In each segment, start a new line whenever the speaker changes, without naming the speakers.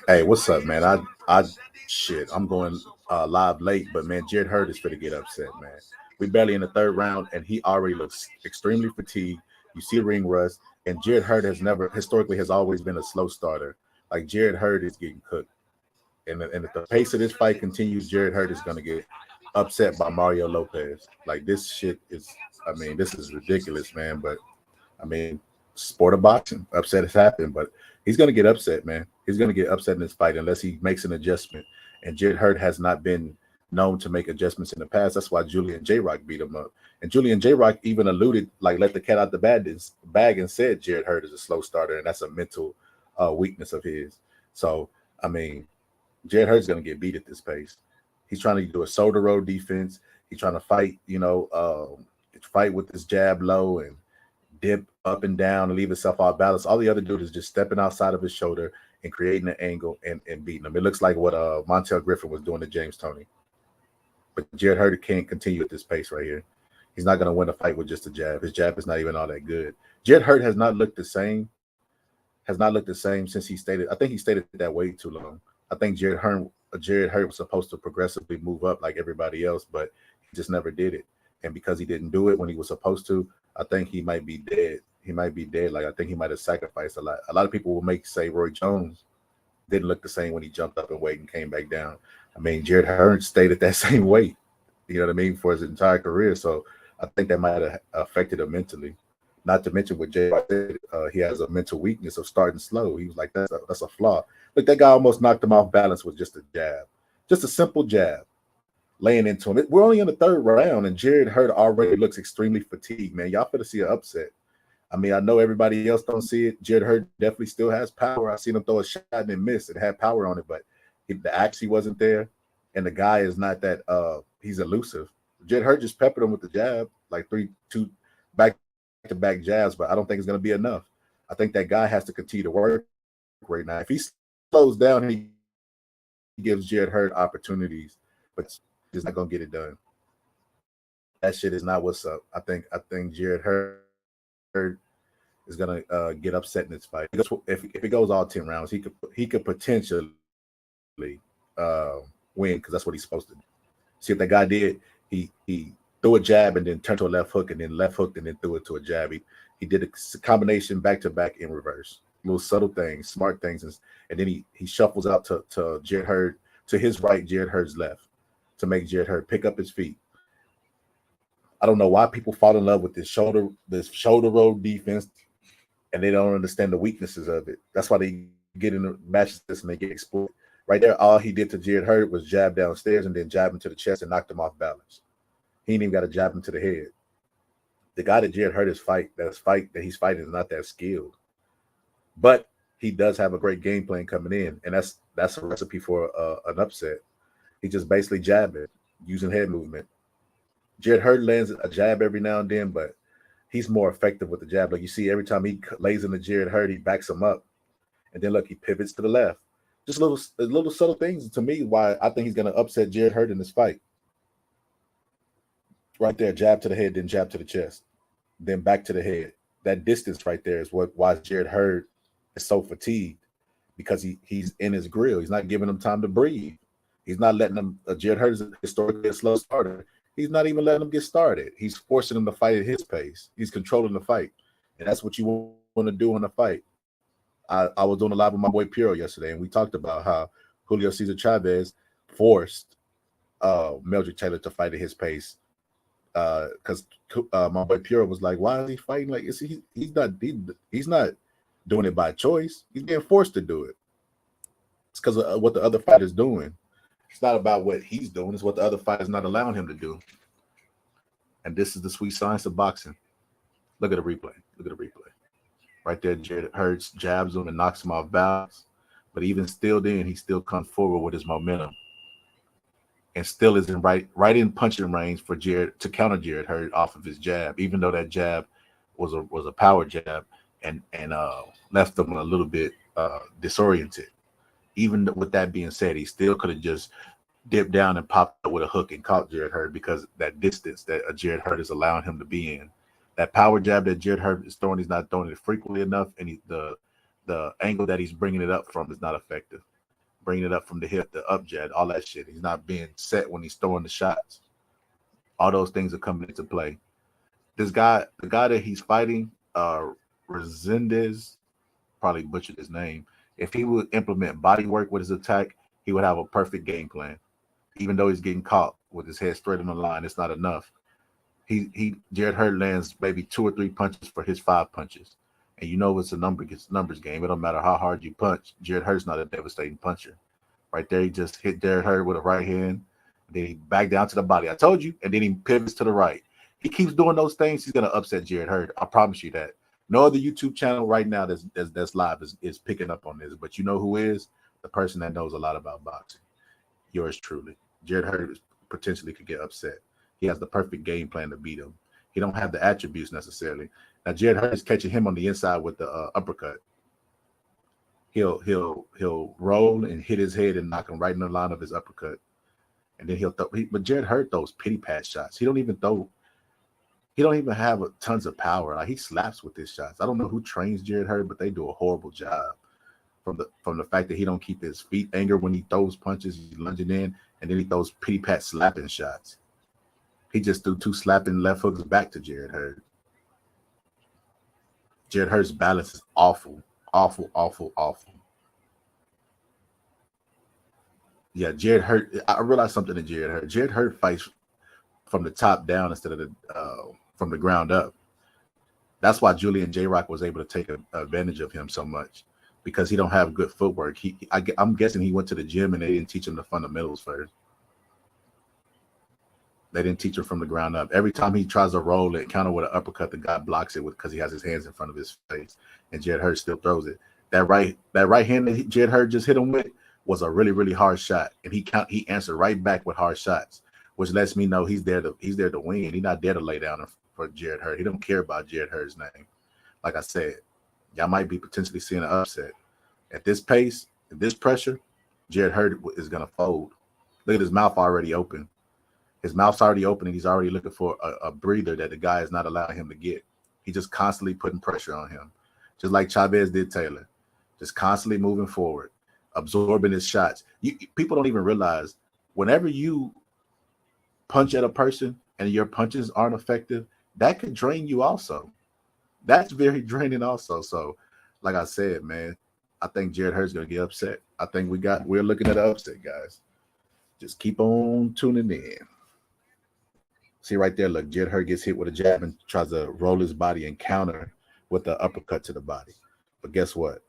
Hey, what's up, man? I shit. I'm going live late, but man, Jared Hurd is finna get upset, man. We barely in the third round, and he already looks extremely fatigued. You see ring rust, and Jared Hurd has never historically has always been a slow starter. Like Jared Hurd is getting cooked, and if the pace of this fight continues, Jared Hurd is gonna get upset by Mario Lopez. Like this shit is, I mean, this is ridiculous, man. But I mean, sport of boxing, upset has happened, but he's going to get upset, man. He's going to get upset in this fight unless he makes an adjustment. And Jared Hurd has not been known to make adjustments in the past. That's why Julian J. Rock beat him up. And Julian J. Rock even alluded, like, let the cat out the bag and said Jared Hurd is a slow starter, and that's a mental weakness of his. So, I mean, Jared Hurd's going to get beat at this pace. He's trying to do a shoulder roll defense. He's trying to fight, fight with his jab low and dip up and down and leave himself off balance. All the other dude is just stepping outside of his shoulder and creating an angle and beating him. It looks like what Montel Griffin was doing to James Toney. But Jared Hurd can't continue at this pace right here. He's not going to win a fight with just a jab. His jab is not even all that good. Jared Hurd has not looked the same. Since he stated. I think he stated that way too long. I think Jared Hurd was supposed to progressively move up like everybody else, but he just never did it. And because he didn't do it when he was supposed to, I think he might be dead. He might be dead. Like I think he might have sacrificed a lot. A lot of people will say Roy Jones didn't look the same when he jumped up and weight and came back down. I mean, Jared Hurd stayed at that same weight, you know what I mean, for his entire career. So I think that might have affected him mentally. Not to mention what Jay said, he has a mental weakness of starting slow. He was like, that's a flaw. Look, that guy almost knocked him off balance with just a jab, just a simple jab, laying into him. We're only in the third round, and Jared Hurd already looks extremely fatigued, man. Y'all finna see an upset. I mean, I know everybody else don't see it. Jared Hurd definitely still has power. I seen him throw a shot and then miss. It had power on it, but the axe wasn't there, and the guy is not that. He's elusive. Jared Hurd just peppered him with the jab, like 2 back-to-back jabs, but I don't think it's going to be enough. I think that guy has to continue to work right now. If he slows down, he gives Jared Hurd opportunities, but he's not going to get it done. That shit is not what's up. I think Jared Hurd is going to get upset in this fight. If it goes all 10 rounds, he could potentially win because that's what he's supposed to do. See what that guy did? He threw a jab and then turned to a left hook and then left hooked and then threw it to a jab. He did a combination back-to-back in reverse. Little subtle things, smart things, and then he shuffles out to Jared Hurd, to his right, Jared Hurd's left, to make Jared Hurd pick up his feet. I don't know why people fall in love with this shoulder roll defense, and they don't understand the weaknesses of it. That's why they get in the matches and they get exploited. Right there, all he did to Jared Hurd was jab downstairs and then jab him to the chest and knocked him off balance. He ain't even got to jab him to the head. The guy that Jared Hurd is that he's fighting is not that skilled. But he does have a great game plan coming in, and that's a recipe for an upset. He just basically jabbing, using head movement. Jared Hurd lands a jab every now and then, but he's more effective with the jab. Like you see, every time he lays into Jared Hurd, he backs him up, and then look, he pivots to the left. Just little subtle things to me why I think he's going to upset Jared Hurd in this fight. Right there, jab to the head, then jab to the chest, then back to the head. That distance right there is why Jared Hurd is so fatigued, because he's in his grill. He's not giving him time to breathe. He's not letting him. Jared Hurd is historically a slow starter. He's not even letting him get started. He's forcing him to fight at his pace. He's controlling the fight, and that's what you want to do in a fight. I was doing a live with my boy Piro yesterday, and we talked about how Julio Cesar Chavez forced Meldrick Taylor to fight at his pace, because my boy Piro was like, "Why is he fighting like this? He's not doing it by choice. He's being forced to do it. It's because of what the other fighter's doing. It's not about what he's doing. It's what the other fighter's not allowing him to do." And this is the sweet science of boxing. Look at the replay. Right there, Jared Hurd jabs him and knocks him off balance. But even still then, he still comes forward with his momentum and still is in right in punching range for Jared to counter Jared Hurd off of his jab, even though that jab was a power jab and left him a little bit disoriented. Even with that being said, he still could have just dipped down and popped up with a hook and caught Jared Hurd, because that distance that Jared Hurd is allowing him to be in, That power jab that Jared Hurt is throwing, he's not throwing it frequently enough, and the angle that he's bringing it up from is not effective. Bringing it up from the hip, the up jab, all that shit. He's not being set when he's throwing the shots. All those things are coming into play. This guy, the guy that he's fighting, Resendez, probably butchered his name. If he would implement body work with his attack, he would have a perfect game plan. Even though he's getting caught with his head straight on the line, it's not enough. Jared Hurt lands maybe 2 or 3 punches for his 5 punches. And you know it's a numbers game. It don't matter how hard you punch. Jared Hurt's not a devastating puncher. Right there, he just hit Jared Hurt with a right hand. Then he back down to the body. I told you. And then he pivots to the right. He keeps doing those things. He's going to upset Jared Hurt. I promise you that. No other YouTube channel right now that's live is picking up on this. But you know who is? The person that knows a lot about boxing. Yours truly. Jared Hurt potentially could get upset. He has the perfect game plan to beat him. He don't have the attributes necessarily. Now Jared Hurt is catching him on the inside with the uppercut. He'll roll and hit his head and knock him right in the line of his uppercut. And then he'll throw. But Jared Hurt throws pity pat shots. He don't even have tons of power. Like he slaps with his shots. I don't know who trains Jared Hurt, but they do a horrible job. From the fact that he don't keep his feet anchored when he throws punches, he's lunging in, and then he throws pity pat slapping shots. He just threw 2 slapping left hooks back to Jared Hurt. Jared Hurt's balance is awful. Awful, awful, awful. Yeah, Jared Hurt. I realized something in Jared Hurt. Jared Hurt fights from the top down instead of from the ground up. That's why Julian J. Rock was able to take advantage of him so much, because he don't have good footwork. I'm guessing he went to the gym and they didn't teach him the fundamentals first. They didn't teach him from the ground up. Every time he tries to roll it, counter with an uppercut, the guy blocks it because he has his hands in front of his face, and Jared Hurt still throws it. That right hand that Jared Hurt just hit him with was a really, really hard shot, and he answered right back with hard shots, which lets me know he's there to win. He's not there to lay down for Jared Hurt. He don't care about Jared Hurt's name. Like I said, y'all might be potentially seeing an upset. At this pace, at this pressure, Jared Hurt is gonna fold. Look at his mouth already open. His mouth's already open, and he's already looking for a breather that the guy is not allowing him to get. He's just constantly putting pressure on him, just like Chavez did Taylor, just constantly moving forward, absorbing his shots. People don't even realize whenever you punch at a person and your punches aren't effective, that could drain you also. That's very draining also. So, like I said, man, I think Jared Hurt's going to get upset. I think we're looking at an upset, guys. Just keep on tuning in. See right there, look, Jared Hurt gets hit with a jab and tries to roll his body and counter with the uppercut to the body. But guess what?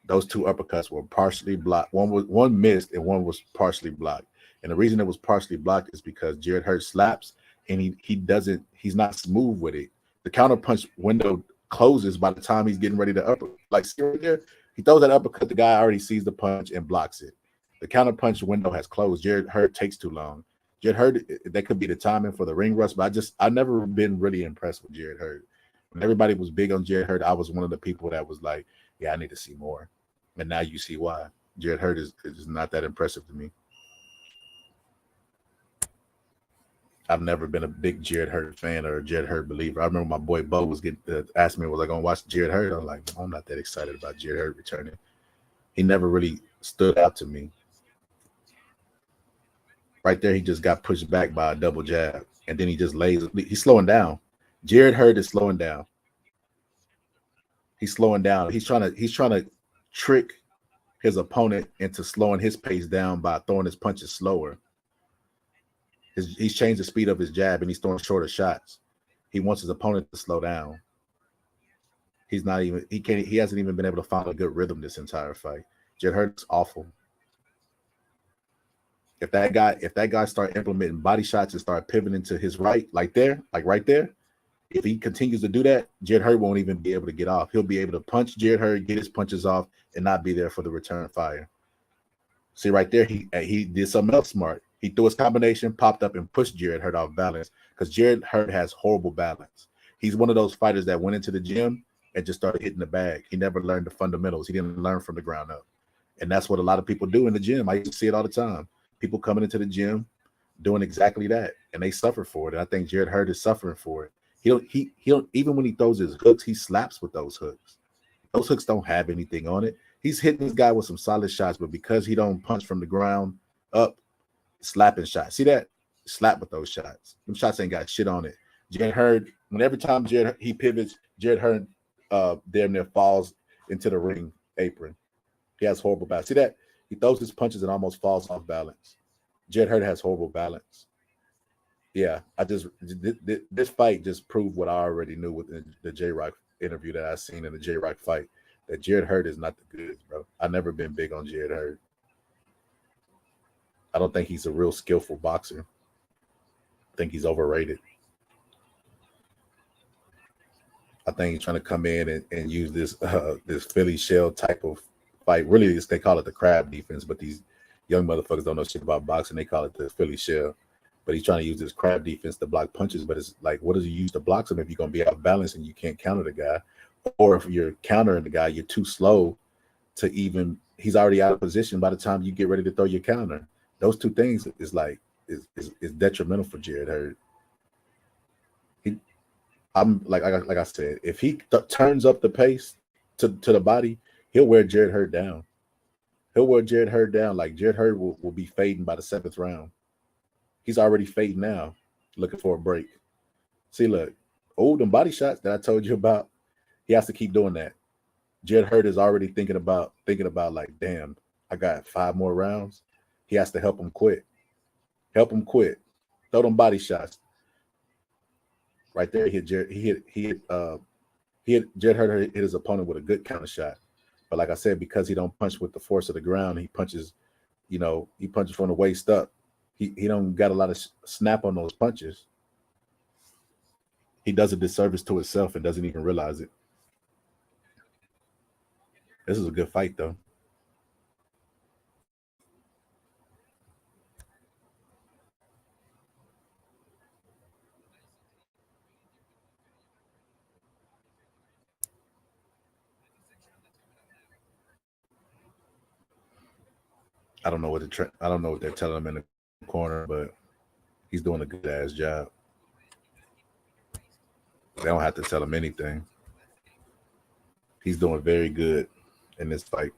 Those 2 uppercuts were partially blocked. One missed and one was partially blocked. And the reason it was partially blocked is because Jared Hurt slaps and he's not smooth with it. The counter punch window closes by the time he's getting ready to upper. Like see right there, he throws that uppercut, the guy already sees the punch and blocks it. The counter punch window has closed. Jared Hurt takes too long. Jared Hurt, that could be the timing for the ring rust, but I've never been really impressed with Jared Hurt. When everybody was big on Jared Hurt, I was one of the people that was like, yeah, I need to see more. And now you see why. Jared Hurt is not that impressive to me. I've never been a big Jared Hurt fan or a Jared Hurt believer. I remember my boy Bo was asked me, was I going to watch Jared Hurt? I was like, I'm not that excited about Jared Hurt returning. He never really stood out to me. Right there, he just got pushed back by a double jab, and then he just he's slowing down. Jared Hurt is slowing down. He's slowing down. He's trying to trick his opponent into slowing his pace down by throwing his punches slower. He's changed the speed of his jab, and he's throwing shorter shots. He wants his opponent to slow down. He hasn't even been able to find a good rhythm this entire fight. Jared Hurt's awful. If that guy start implementing body shots and start pivoting to his right, like right there, if he continues to do that, Jared Hurt won't even be able to get off. He'll be able to punch Jared Hurt, get his punches off, and not be there for the return fire. See right there, he did something else smart. He threw his combination, popped up, and pushed Jared Hurt off balance because Jared Hurt has horrible balance. He's one of those fighters that went into the gym and just started hitting the bag. He never learned the fundamentals. He didn't learn from the ground up. And that's what a lot of people do in the gym. I used to see it all the time. People coming into the gym doing exactly that, and they suffer for it. And I think Jared Hurt is suffering for it. He don't even when he throws his hooks, he slaps with those hooks. Those hooks don't have anything on it. He's hitting this guy with some solid shots, but because he don't punch from the ground up, slapping shots. See that? Slap with those shots. Them shots ain't got shit on it. Jared Hurd, when every time he pivots, Jared Hurd damn near falls into the ring apron. He has horrible balance. See that? He throws his punches and almost falls off balance. Jared Hurd has horrible balance. Yeah, this fight just proved what I already knew with the J-Rock interview that I seen in the J-Rock fight, that Jared Hurd is not the goods, bro. I've never been big on Jared Hurd. I don't think he's a real skillful boxer. I think he's overrated. I think he's trying to come in and use this Philly shell type of fight. Really, they call it the crab defense, but these young motherfuckers don't know shit about boxing. They call it the Philly shell. But he's trying to use this crab defense to block punches. But it's like, what does he use to block him if you're going to be out of balance and you can't counter the guy? Or if you're countering the guy, you're too slow to even, he's already out of position by the time you get ready to throw your counter. Those two things is detrimental for Jared Hurd. I'm like I said, if he turns up the pace to the body, he'll wear Jared Hurd down. He'll wear Jared Hurd down. Like Jared Hurd will be fading by the 7th round. He's already fading now, looking for a break. See, look, them body shots that I told you about, he has to keep doing that. Jared Hurd is already thinking about like, damn, I got 5 more rounds. He has to help him quit. Help him quit. Throw them body shots. Right there, he hit Jared Hurd hit his opponent with a good counter shot. But like I said, because he don't punch with the force of the ground, he punches, he punches from the waist up. He don't got a lot of snap on those punches. He does a disservice to himself and doesn't even realize it. This is a good fight, though. I don't know what they're telling him in the corner, but he's doing a good ass job. They don't have to tell him anything. He's doing very good in this fight.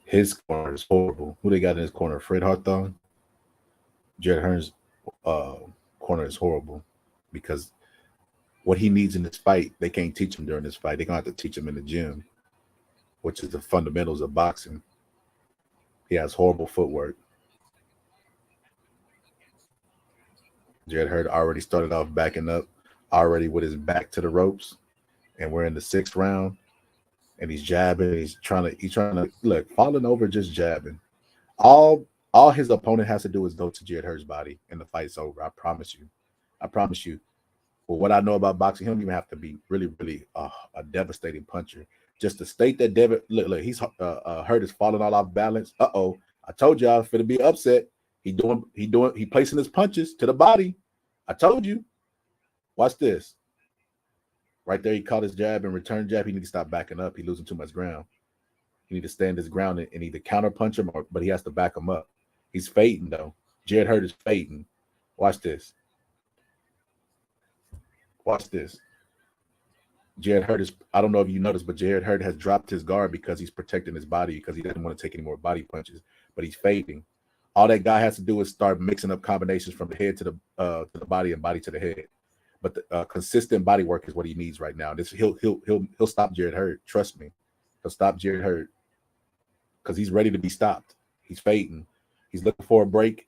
His corner is horrible. Who they got in his corner? Fred Hawthorne. Jared Hearn's corner is horrible because what he needs in this fight, they can't teach him during this fight. They're going to have to teach him in the gym, which is the fundamentals of boxing. He has horrible footwork. Jared Hurd already started off backing up, already with his back to the ropes, and we're in the 6th round, and he's jabbing. He's trying to look, falling over, just jabbing. All his opponent has to do is go to Jared Hurd's body, and the fight's over. I promise you. Well, what I know about boxing, he don't even have to be really, really a devastating puncher. Just to state that look, he's Hurd is falling all off balance. I told y'all for to be upset. He placing his punches to the body. I told you. Watch this. Right there, he caught his jab and return jab. He need to stop backing up. He's losing too much ground. He need to stand his ground and either counter punch him, but he has to back him up. He's fading though. Jared Hurd is fading. Watch this. Watch this. Jared Hurd is, I don't know if you noticed, but Jared Hurd has dropped his guard because he's protecting his body because he doesn't want to take any more body punches, but he's fading. All that guy has to do is start mixing up combinations from the head to the body and body to the head. But the consistent body work is what he needs right now. He'll stop Jared Hurd. Trust me, he'll stop Jared Hurd because he's ready to be stopped. He's fading. He's looking for a break.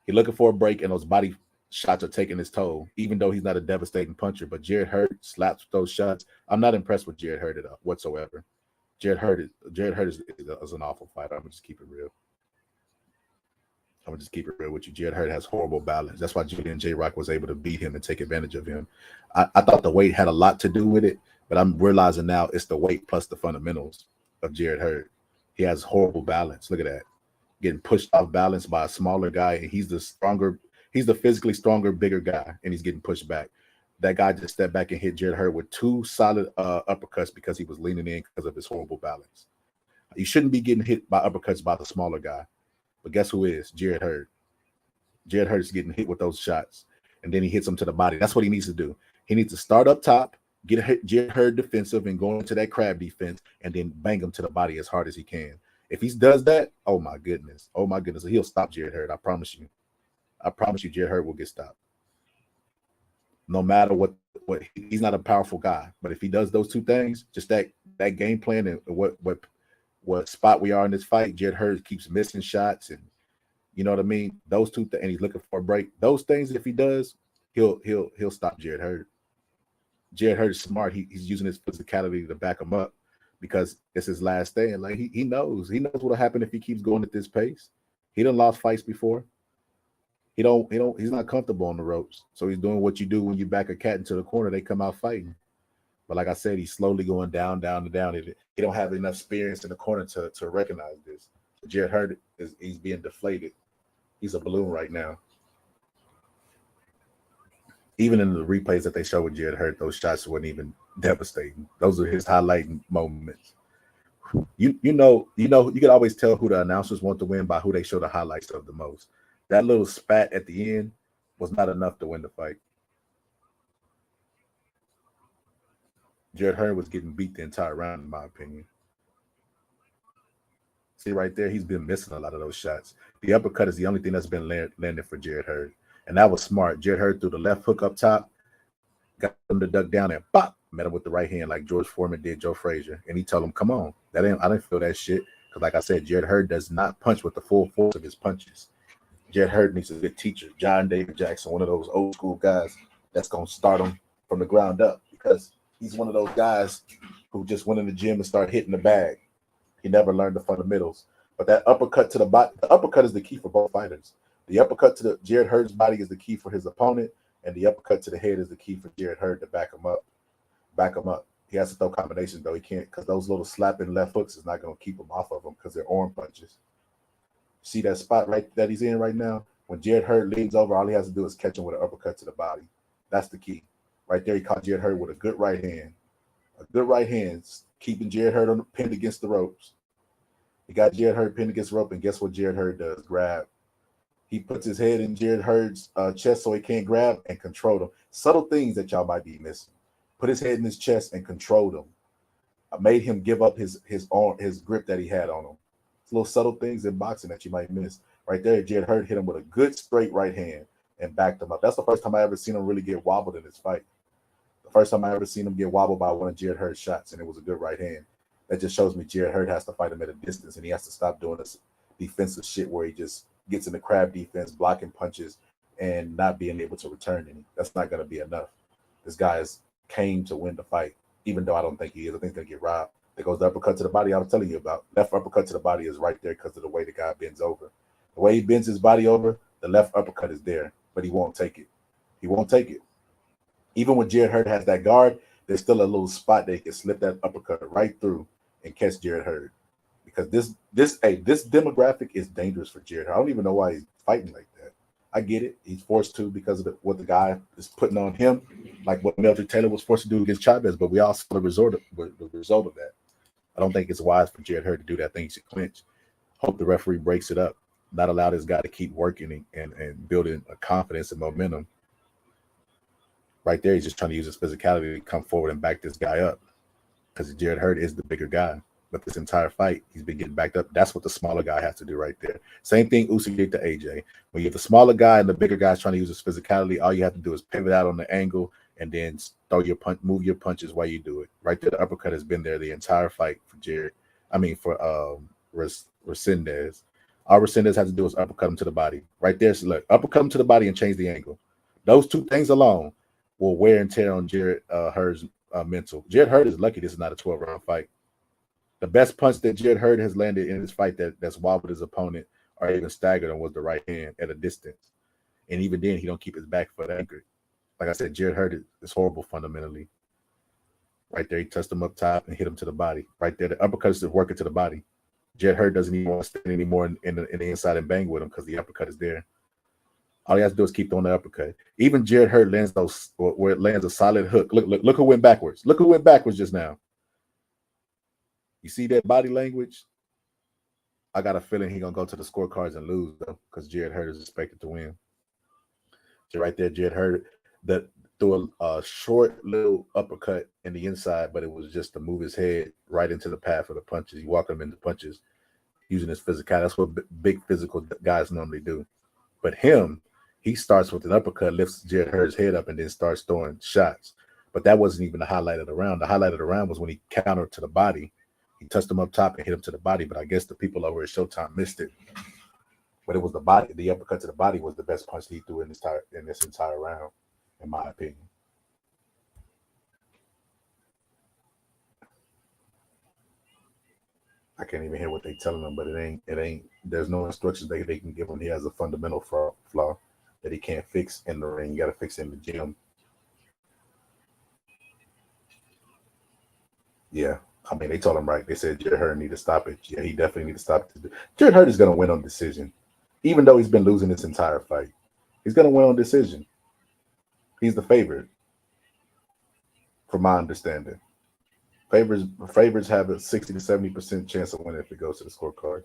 He's looking for a break, and those body shots are taking his toll. Even though he's not a devastating puncher, but Jared Hurd slaps those shots. I'm not impressed with Jared Hurd whatsoever. Jared Hurd is an awful fighter. I'm gonna just keep it real. I'm gonna just keep it real with you. Jared Hurd has horrible balance. That's why Julian J-Rock was able to beat him and take advantage of him. I thought the weight had a lot to do with it, but I'm realizing now it's the weight plus the fundamentals of Jared Hurd. He has horrible balance. Look at that. Getting pushed off balance by a smaller guy, and he's the physically stronger, bigger guy, and he's getting pushed back. That guy just stepped back and hit Jared Hurd with 2 solid uppercuts because he was leaning in because of his horrible balance. You shouldn't be getting hit by uppercuts by the smaller guy. But guess who is? Jared Hurd. Jared Hurd is getting hit with those shots, and then he hits him to the body. That's what he needs to do. He needs to start up top, get Jared Hurd defensive, and go into that crab defense, and then bang him to the body as hard as he can. If he does that, oh my goodness, he'll stop Jared Hurd. I promise you. I promise you, Jared Hurd will get stopped. No matter what he's not a powerful guy, but if he does those two things, just that game plan and what spot we are in this fight, Jared Hurd keeps missing shots, and you know what I mean. Those two and he's looking for a break. Those things, if he does, he'll stop Jared Hurd. Jared Hurd is smart. He's using his physicality to back him up because it's his last stand. Like he knows what'll happen if he keeps going at this pace. He done lost fights before. He's not comfortable on the ropes. So he's doing what you do when you back a cat into the corner, they come out fighting. But like I said, he's slowly going down. He don't have enough experience in the corner to recognize this. Jared Hurd he's being deflated. He's a balloon right now. Even in the replays that they show with Jared Hurd, those shots weren't even devastating. Those are his highlighting moments. You can always tell who the announcers want to win by who they show the highlights of the most. That little spat at the end was not enough to win the fight. Jared Hurd was getting beat the entire round, in my opinion. See right there, he's been missing a lot of those shots. The uppercut is the only thing that's been landing for Jared Hurd. And that was smart. Jared Hurd threw the left hook up top, got him to duck down and pop, met him with the right hand like George Foreman did Joe Frazier. And he told him, come on. I didn't feel that shit. Because like I said, Jared Hurd does not punch with the full force of his punches. Jared Hurd needs a good teacher. John David Jackson, one of those old school guys that's going to start him from the ground up. Because he's one of those guys who just went in the gym and started hitting the bag. He never learned the fundamentals. But that uppercut to the body, the uppercut is the key for both fighters. The uppercut to the Jared Hurd's body is the key for his opponent, and the uppercut to the head is the key for Jared Hurd to back him up. He has to throw combinations, though. He can't, because those little slapping left hooks is not going to keep him off of him because they're arm punches. See that spot right that he's in right now? When Jared Hurd leans over, all he has to do is catch him with an uppercut to the body. That's the key. Right there, he caught Jared Hurd with a good right hand. A good right hand, keeping Jared Hurd pinned against the ropes. He got Jared Hurd pinned against the rope, and guess what Jared Hurd does? Grab. He puts his head in Jared Hurd's chest so he can't grab and control him. Subtle things that y'all might be missing. Put his head in his chest and controlled him. I made him give up his grip that he had on him. It's little subtle things in boxing that you might miss. Right there, Jared Hurd hit him with a good straight right hand and backed him up. That's the first time I ever seen him really get wobbled in this fight. The first time I ever seen him get wobbled by one of Jared Hurd's shots, and it was a good right hand. That just shows me Jared Hurd has to fight him at a distance, and he has to stop doing this defensive shit where he just gets in the crab defense, blocking punches, and not being able to return any. That's not going to be enough. This guy came to win the fight, even though I don't think he is. I think he's going to get robbed. There goes the uppercut to the body I was telling you about. Left uppercut to the body is right there because of the way the guy bends over. The way he bends his body over, the left uppercut is there, but he won't take it. He won't take it. Even when Jared Hurd has that guard, there's still a little spot that he can slip that uppercut right through and catch Jared Hurd. Because this demographic is dangerous for Jared Hurd. I don't even know why he's fighting like that. I get it. He's forced to because of what the guy is putting on him, like what Melvin Taylor was forced to do against Chavez, but we all saw the result of that. I don't think it's wise for Jared Hurd to do that. I think he should clinch. Hope the referee breaks it up. Not allow this guy to keep working and building a confidence and momentum. Right there, he's just trying to use his physicality to come forward and back this guy up. Because Jared Hurd is the bigger guy. But this entire fight, he's been getting backed up. That's what the smaller guy has to do right there. Same thing Usyk did to AJ. When you have the smaller guy and the bigger guy's trying to use his physicality, all you have to do is pivot out on the angle and then move your punches while you do it. Right there, the uppercut has been there the entire fight for Resendez. All Resendez has to do is uppercut him to the body. Right there, so look, uppercut him to the body and change the angle. Those two things alone will wear and tear on Jared Hurd's mental. Jared Hurd is lucky this is not a 12-round fight. The best punch that Jared Hurd has landed in this fight that's wobbled his opponent or even staggered him was the right hand at a distance. And even then, he don't keep his back foot anchored. Like I said, Jared Hurd is horrible fundamentally. Right there, he touched him up top and hit him to the body. Right there, the uppercut is working to the body. Jared Hurd doesn't even want to stand anymore in the inside and bang with him because the uppercut is there. All he has to do is keep throwing the uppercut. Even Jared Hurd lands those where it lands a solid hook. Look who went backwards. Look who went backwards just now. You see that body language? I got a feeling he's going to go to the scorecards and lose, though, because Jared Hurd is expected to win. So right there, Jed Hurd that threw a short little uppercut in the inside, but it was just to move his head right into the path of the punches. He walked him into punches using his physicality. That's what big physical guys normally do. But him, he starts with an uppercut, lifts Jed Hurd's head up, and then starts throwing shots. But that wasn't even the highlight of the round. The highlight of the round was when he countered to the body. He touched him up top and hit him to the body. But I guess the people over at Showtime missed it. But it was the body. The uppercut to the body was the best punch he threw in this entire round, in my opinion. I can't even hear what they're telling him, but it ain't. There's no instructions they can give him. He has a fundamental flaw that he can't fix in the ring. You got to fix it in the gym. Yeah, I mean, they told him right. They said Jared Hurd need to stop it. Yeah, he definitely need to stop it. Jared Hurd is going to win on decision, even though he's been losing this entire fight. He's going to win on decision. He's the favorite, from my understanding. Favorites have a 60 to 70% chance of winning if it goes to the scorecard.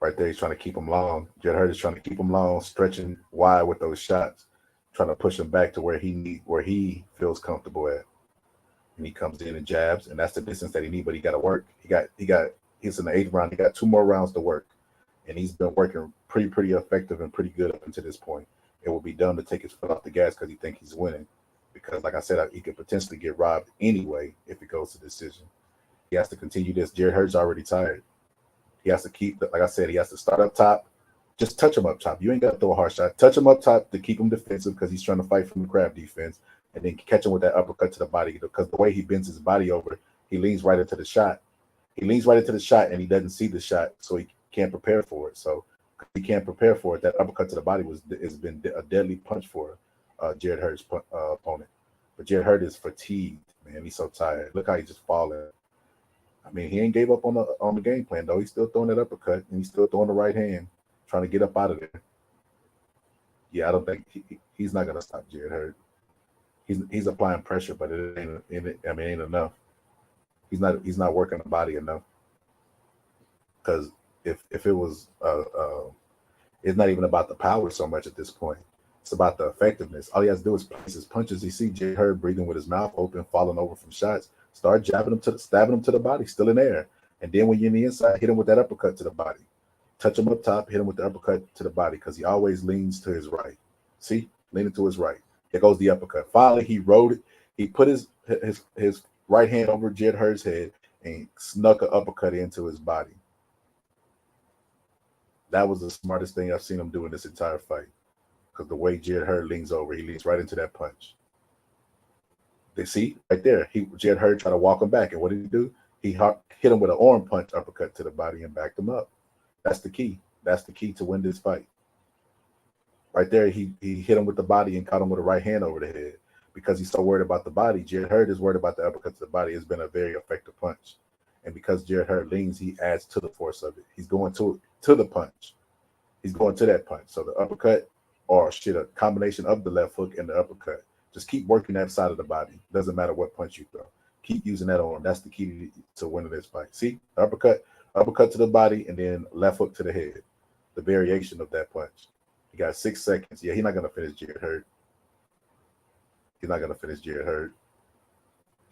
Right there, he's trying to keep him long. Jared Hurd is trying to keep him long, stretching wide with those shots, trying to push him back to where he feels comfortable at. And he comes in and jabs, and that's the distance that he needs. But he got to work. He's in the 8th round. He got 2 more rounds to work, and he's been working pretty effective and pretty good up until this point. It will be dumb to take his foot off the gas because he thinks he's winning. Because, like I said, he could potentially get robbed anyway if it goes to decision. He has to continue this. Jared Hurd's already tired. He has to keep, like I said, he has to start up top. Just touch him up top. You ain't got to throw a hard shot. Touch him up top to keep him defensive because he's trying to fight from the crab defense, and then catch him with that uppercut to the body. Because the way he bends his body over, he leans right into the shot. He leans right into the shot, and he doesn't see the shot, so he can't prepare for it. So he can't prepare for it. That uppercut to the body has been a deadly punch for Jared Hurd's opponent. But Jared Hurd is fatigued, man. He's so tired. Look how he's just falling. I mean, he ain't gave up on the game plan, though. He's still throwing that uppercut, and he's still throwing the right hand, trying to get up out of there. Yeah, I don't think he's not going to stop Jared Hurd. He's applying pressure, but it ain't enough. He's not working the body enough. Because if it was, it's not even about the power so much at this point. It's about the effectiveness. All he has to do is place his punches. You see Jared Hurd breathing with his mouth open, falling over from shots. Start stabbing him to the body, still in air. And then when you're in the inside, hit him with that uppercut to the body. Touch him up top, hit him with the uppercut to the body because he always leans to his right. See, leaning to his right. There goes the uppercut. Finally, he rode it. He put his right hand over Jared Hurd's head and snuck an uppercut into his body. That was the smartest thing I've seen him do in this entire fight. Because the way Jared Hurd leans over, he leans right into that punch. They see right there. Jared Hurd tried to walk him back, and what did he do? He hit him with an arm punch uppercut to the body and backed him up. That's the key. That's the key to win this fight. Right there, he hit him with the body and caught him with a right hand over the head. Because he's so worried about the body, Jared Hurd is worried about the uppercut to the body. It's been a very effective punch. And because Jared Hurd leans, he adds to the force of it. He's going to the punch. He's going to that punch. So the uppercut, or a combination of the left hook and the uppercut. Just keep working that side of the body. Doesn't matter what punch you throw. Keep using that arm. That's the key to winning this fight. See, uppercut to the body, and then left hook to the head. The variation of that punch. He got 6 seconds. Yeah, he's not going to finish Jared Hurd. He's not going to finish Jared Hurd.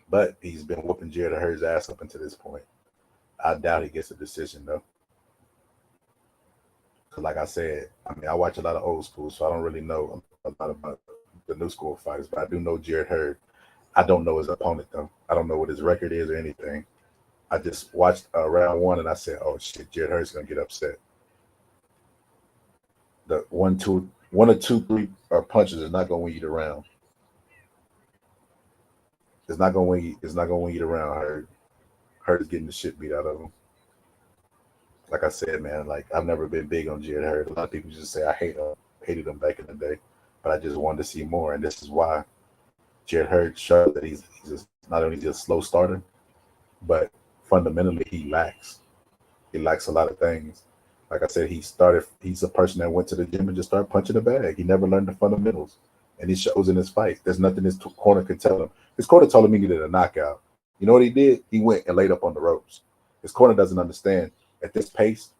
But he's been whooping Jared Hurd's ass up until this point. I doubt he gets a decision, though. Because like I said, I mean, I watch a lot of old school, so I don't really know a lot about the new school fighters, but I do know Jared Hurd. I don't know his opponent, though. I don't know what his record is or anything. I just watched round 1, and I said, oh, shit, Jared Hurd's going to get upset. The 1 or 2, 3 punches is not going to win you the round. It's not going to win you the round, Hurd. Hurd is getting the shit beat out of him. Like I said, man, like I've never been big on Jared Hurd. A lot of people just say I hated him back in the day, but I just wanted to see more, and this is why Jared Hurd showed that he's just not only just a slow starter, but fundamentally he lacks. He lacks a lot of things. Like I said, he's a person that went to the gym and just started punching the bag. He never learned the fundamentals, and he shows in his fight. There's nothing his corner could tell him. His corner told him he needed a knockout. You know what he did? He went and laid up on the ropes. His corner doesn't understand. At this pace,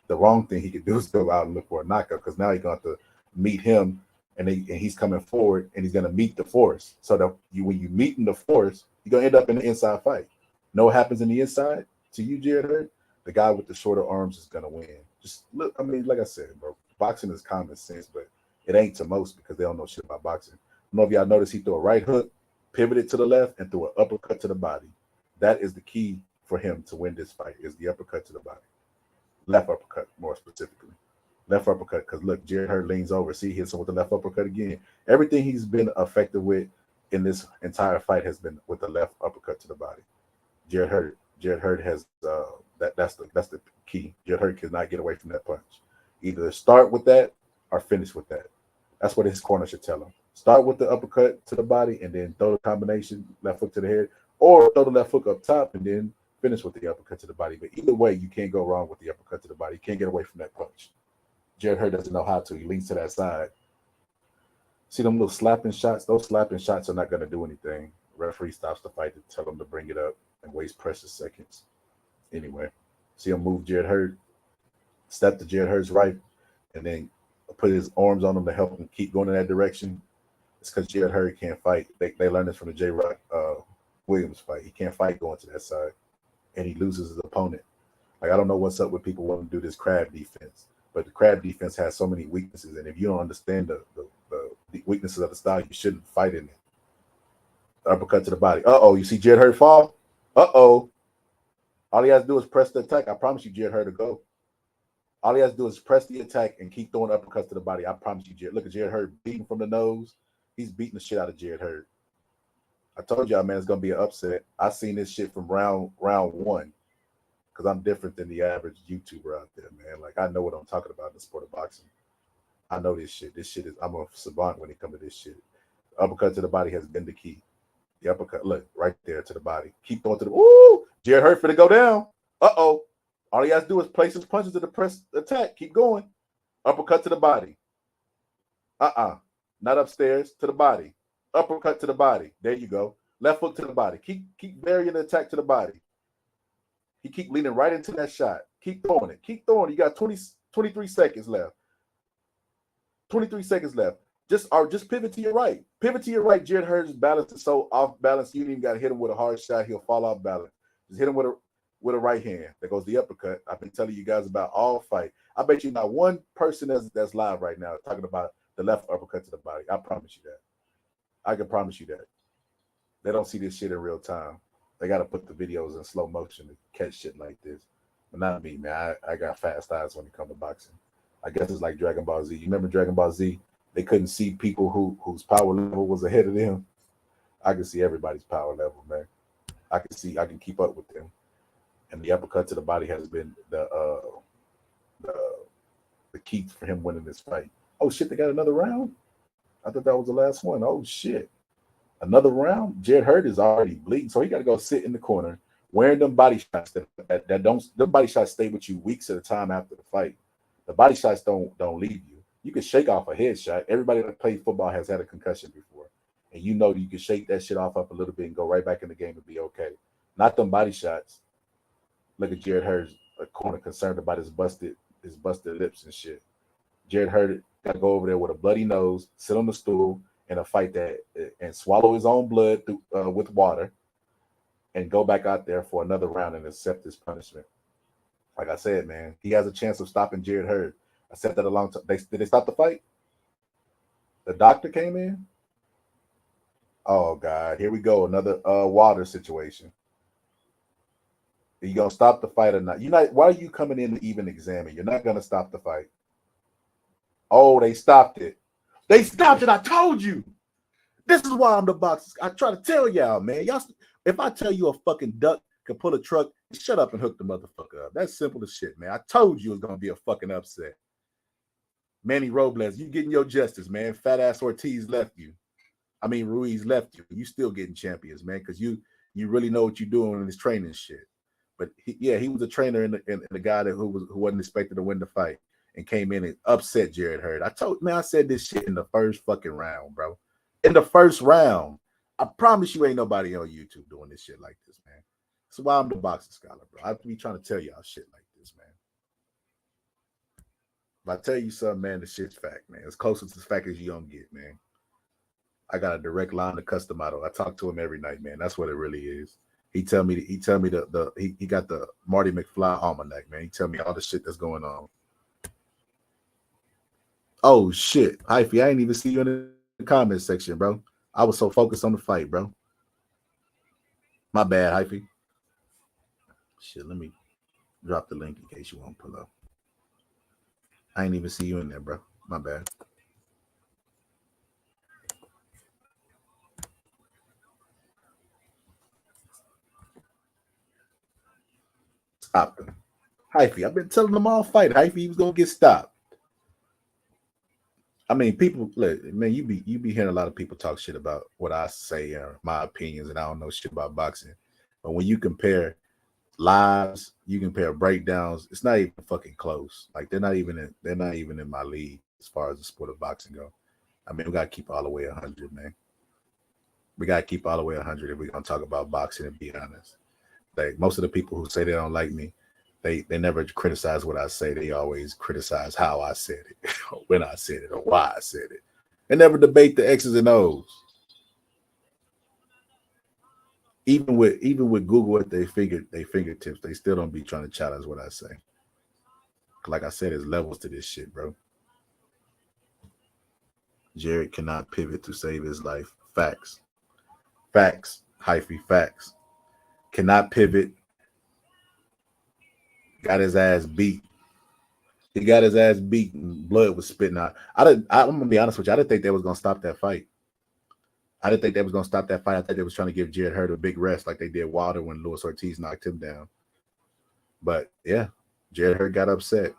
The wrong thing he could do is go out and look for a knockout because now he's going to meet him and he's coming forward and he's going to meet the force. So that when you meet in the force, you're going to end up in the inside fight. Know what happens in the inside to you, Jared Hurd? The guy with the shorter arms is going to win. Just look, I mean, like I said, bro, boxing is common sense, but it ain't to most because they don't know shit about boxing. I don't know if y'all noticed he threw a right hook, pivoted to the left, and threw an uppercut to the body. That is the key for him to win this fight, is the uppercut to the body. Left uppercut, more specifically. Left uppercut, because look, Jared Hurd leans over. See, he hits him with the left uppercut again. Everything he's been effective with in this entire fight has been with the left uppercut to the body. Jared Hurd has that's the key. Jared Hurd cannot get away from that punch. Either start with that or finish with that. That's what his corner should tell him. Start with the uppercut to the body and then throw the combination left hook to the head, or throw the left hook up top and then finish with the uppercut to the body. But either way, you can't go wrong with the uppercut to the body. You can't get away from that punch. Jared Hurd doesn't know how to. He leans to that side. See them little slapping shots? Those slapping shots are not going to do anything. The referee stops the fight to tell him to bring it up and waste precious seconds. Anyway, see him move Jared Hurd, step to Jared Hurd's right, and then put his arms on him to help him keep going in that direction. It's because Jared Hurd can't fight. They learned this from the J. Rock Williams fight. He can't fight going to that side, and he loses his opponent. Like, I don't know what's up with people wanting to do this crab defense, but the crab defense has so many weaknesses, and if you don't understand the weaknesses of the style, you shouldn't fight in it. Uppercut to the body. Uh-oh, you see Jared Hurd fall? Uh-oh. All he has to do is press the attack. I promise you, Jared Hurd to go. All he has to do is press the attack and keep throwing uppercuts to the body. I promise you, Jared. Look at Jared Hurd beating from the nose. He's beating the shit out of Jared Hurd. I told y'all, man, it's going to be an upset. I seen this shit from round one because I'm different than the average YouTuber out there, man. Like, I know what I'm talking about in the sport of boxing. I know this shit. This shit is, I'm a savant when it comes to this shit. Uppercut to the body has been the key. The uppercut, look, right there to the body. Keep going to the, woo! Jared Hurd finna go down. Uh-oh. All he has to do is place his punches to the press attack. Keep going. Uppercut to the body. Not upstairs, to the body. Uppercut to the body. There you go. Left hook to the body. Keep varying the attack to the body. He keep leaning right into that shot. Keep throwing it. Keep throwing it. You got 23 seconds left. 23 seconds left. Just pivot to your right. Pivot to your right. Jared Hurd's balance is so off balance. You don't even got to hit him with a hard shot. He'll fall off balance. Just hit him with a right hand. There goes the uppercut. I've been telling you guys about all fight. I bet you not one person that's live right now talking about the left uppercut to the body. I promise you that. I can promise you that. They don't see this shit in real time. They got to put the videos in slow motion to catch shit like this. But not me, man. I got fast eyes when it comes to boxing. I guess it's like Dragon Ball Z. You remember Dragon Ball Z? They couldn't see people whose power level was ahead of them. I can see everybody's power level, man. I can keep up with them. And the uppercut to the body has been the key for him winning this fight. Oh shit, they got another round? I thought that was the last one. Oh shit. Another round? Jared Hurd is already bleeding, so he got to go sit in the corner wearing them body shots them body shots stay with you weeks at a time after the fight. The body shots don't leave you. You can shake off a headshot. Everybody that played football has had a concussion before. And you know you can shake that shit off up a little bit and go right back in the game and be okay. Not them body shots. Look at Jared Hurd's corner concerned about his busted lips and shit. Jared Hurd got to go over there with a bloody nose, sit on the stool in a fight and swallow his own blood with water and go back out there for another round and accept his punishment. Like I said, man, he has a chance of stopping Jared Hurd. I said that a long time. Did they stop the fight? The doctor came in? Oh, God. Here we go. Another water situation. Are you going to stop the fight or not? Why are you coming in to even examine? You're not going to stop the fight. Oh, they stopped it. They stopped it. I told you. This is why I'm the boxer. I try to tell y'all, man. Y'all, if I tell you a fucking duck can pull a truck, shut up and hook the motherfucker up. That's simple as shit, man. I told you it was going to be a fucking upset. Manny Robles, you getting your justice, man. Fat ass Ruiz left you. You still getting champions, man, because you really know what you're doing in this training shit. But he was a trainer and the guy who wasn't expected to win the fight and came in and upset Jared Hurd. I said this shit in the first fucking round, bro. In the first round. I promise you ain't nobody on YouTube doing this shit like this, man. That's why I'm the boxing scholar, bro. I have to be trying to tell y'all shit like this, man. I tell you something, man, the shit's fact, man. As close to the fact as you gonna get, man. I got a direct line to Customato. I talk to him every night, man. That's what it really is. He got the Marty McFly almanac, man. He tell me all the shit that's going on. Oh shit, Hyphy, I ain't even see you in the comment section, bro. I was so focused on the fight, bro. My bad, Hyphy. Shit, let me drop the link in case you want to pull up. I ain't even see you in there, bro. My bad. Stop them. Hyphy, I've been telling them all fight. Hyphy, he was gonna get stopped. I mean, people, look, man, you be hearing a lot of people talk shit about what I say or my opinions, and I don't know shit about boxing. But when you compare lives, you compare breakdowns, it's not even fucking close. Like they're not even in my league as far as the sport of boxing go. I mean, we gotta keep all the way 100, man. We gotta keep all the way 100 if we're gonna talk about boxing and be honest. Like most of the people who say they don't like me, they never criticize what I say. They always criticize how I said it, or when I said it, or why I said it. They never debate the X's and O's. Even with Google at their fingertips, they still don't be trying to challenge what I say. Like I said, there's levels to this shit, bro. Jared cannot pivot to save his life. Facts. Facts. Hyphy facts. Cannot pivot. Got his ass beat. He got his ass beat and blood was spitting out. I'm gonna be honest with you. I didn't think they was gonna stop that fight. I thought they was trying to give Jared Hurd a big rest like they did Wilder when Luis Ortiz knocked him down. But yeah, Jared Hurd got upset.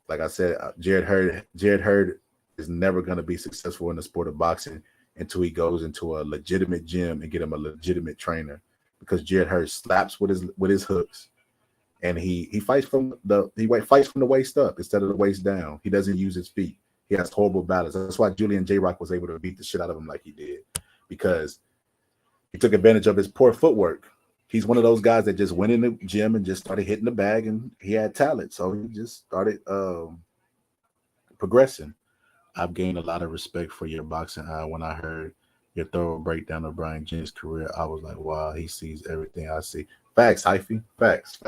Like I said, Jared Hurd is never going to be successful in the sport of boxing until he goes into a legitimate gym and get him a legitimate trainer. Because Jared Hurd slaps with his hooks, and he fights from the waist up instead of the waist down. He doesn't use his feet. He has horrible balance. That's why Julian J. Rock was able to beat the shit out of him like he did, because he took advantage of his poor footwork. He's one of those guys that just went in the gym and just started hitting the bag, and he had talent. So he just started progressing. I've gained a lot of respect for your boxing eye. When I heard your thorough breakdown of Brian Jenner's career, I was like, wow, he sees everything I see. Facts, Hyphy. Facts.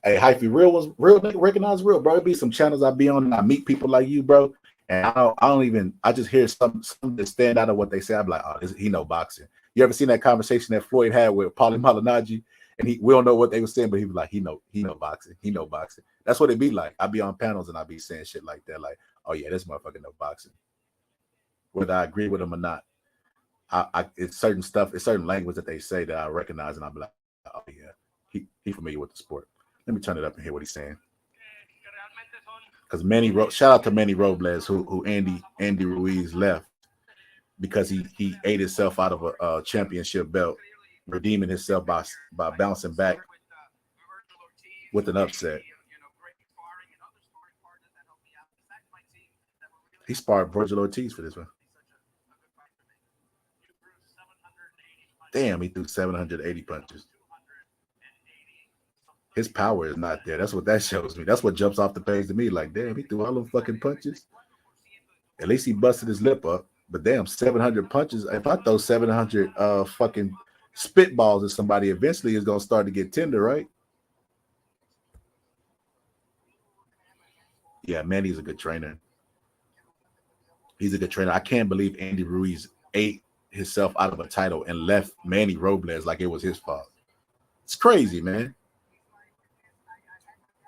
Hey, Hyphy, real nigga recognize real, bro. It be some channels I be on and I meet people like you, bro. And I just hear something that stand out of what they say. I'm like, oh, he know boxing. You ever seen that conversation that Floyd had with Paulie Malignaggi? And we don't know what they were saying, but he was like, he know boxing. He know boxing. That's what it be like. I be on panels and I be saying shit like that, like, oh yeah, this motherfucker know boxing. Whether I agree with him or not. It's certain stuff, it's certain language that they say that I recognize, and I'll be like, oh yeah, he familiar with the sport. Let me turn it up and hear what he's saying. Because shout out to Manny Robles, who Andy Ruiz left because he ate himself out of a championship belt, redeeming himself by bouncing back with an upset. He sparred Virgil Ortiz for this one. Damn, he threw 780 punches. His power is not there. That's what that shows me. That's what jumps off the page to me. Like, damn, he threw all them fucking punches. At least he busted his lip up. But damn, 700 punches. If I throw 700 fucking spitballs at somebody, eventually it's gonna start to get tender, right? Yeah, Manny's a good trainer. He's a good trainer. I can't believe Andy Ruiz ate himself out of a title and left Manny Robles like it was his fault. It's crazy, man.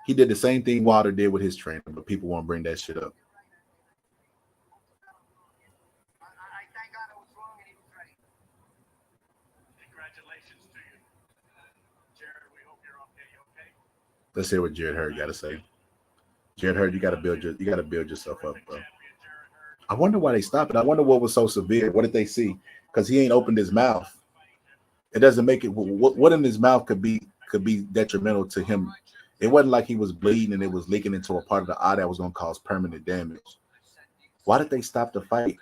He did the same thing Wilder did with his trainer, but people won't bring that shit up. Congratulations to you, Jared. We hope you're okay. Let's hear what Jared Hurd got to say. Jared Hurd, you got to build yourself up, bro. I wonder why they stopped it. I wonder what was so severe. What did they see? Because he ain't opened his mouth. It doesn't make it. What in his mouth could be detrimental to him. It wasn't like he was bleeding and it was leaking into a part of the eye that was going to cause permanent damage. Why did they stop the fight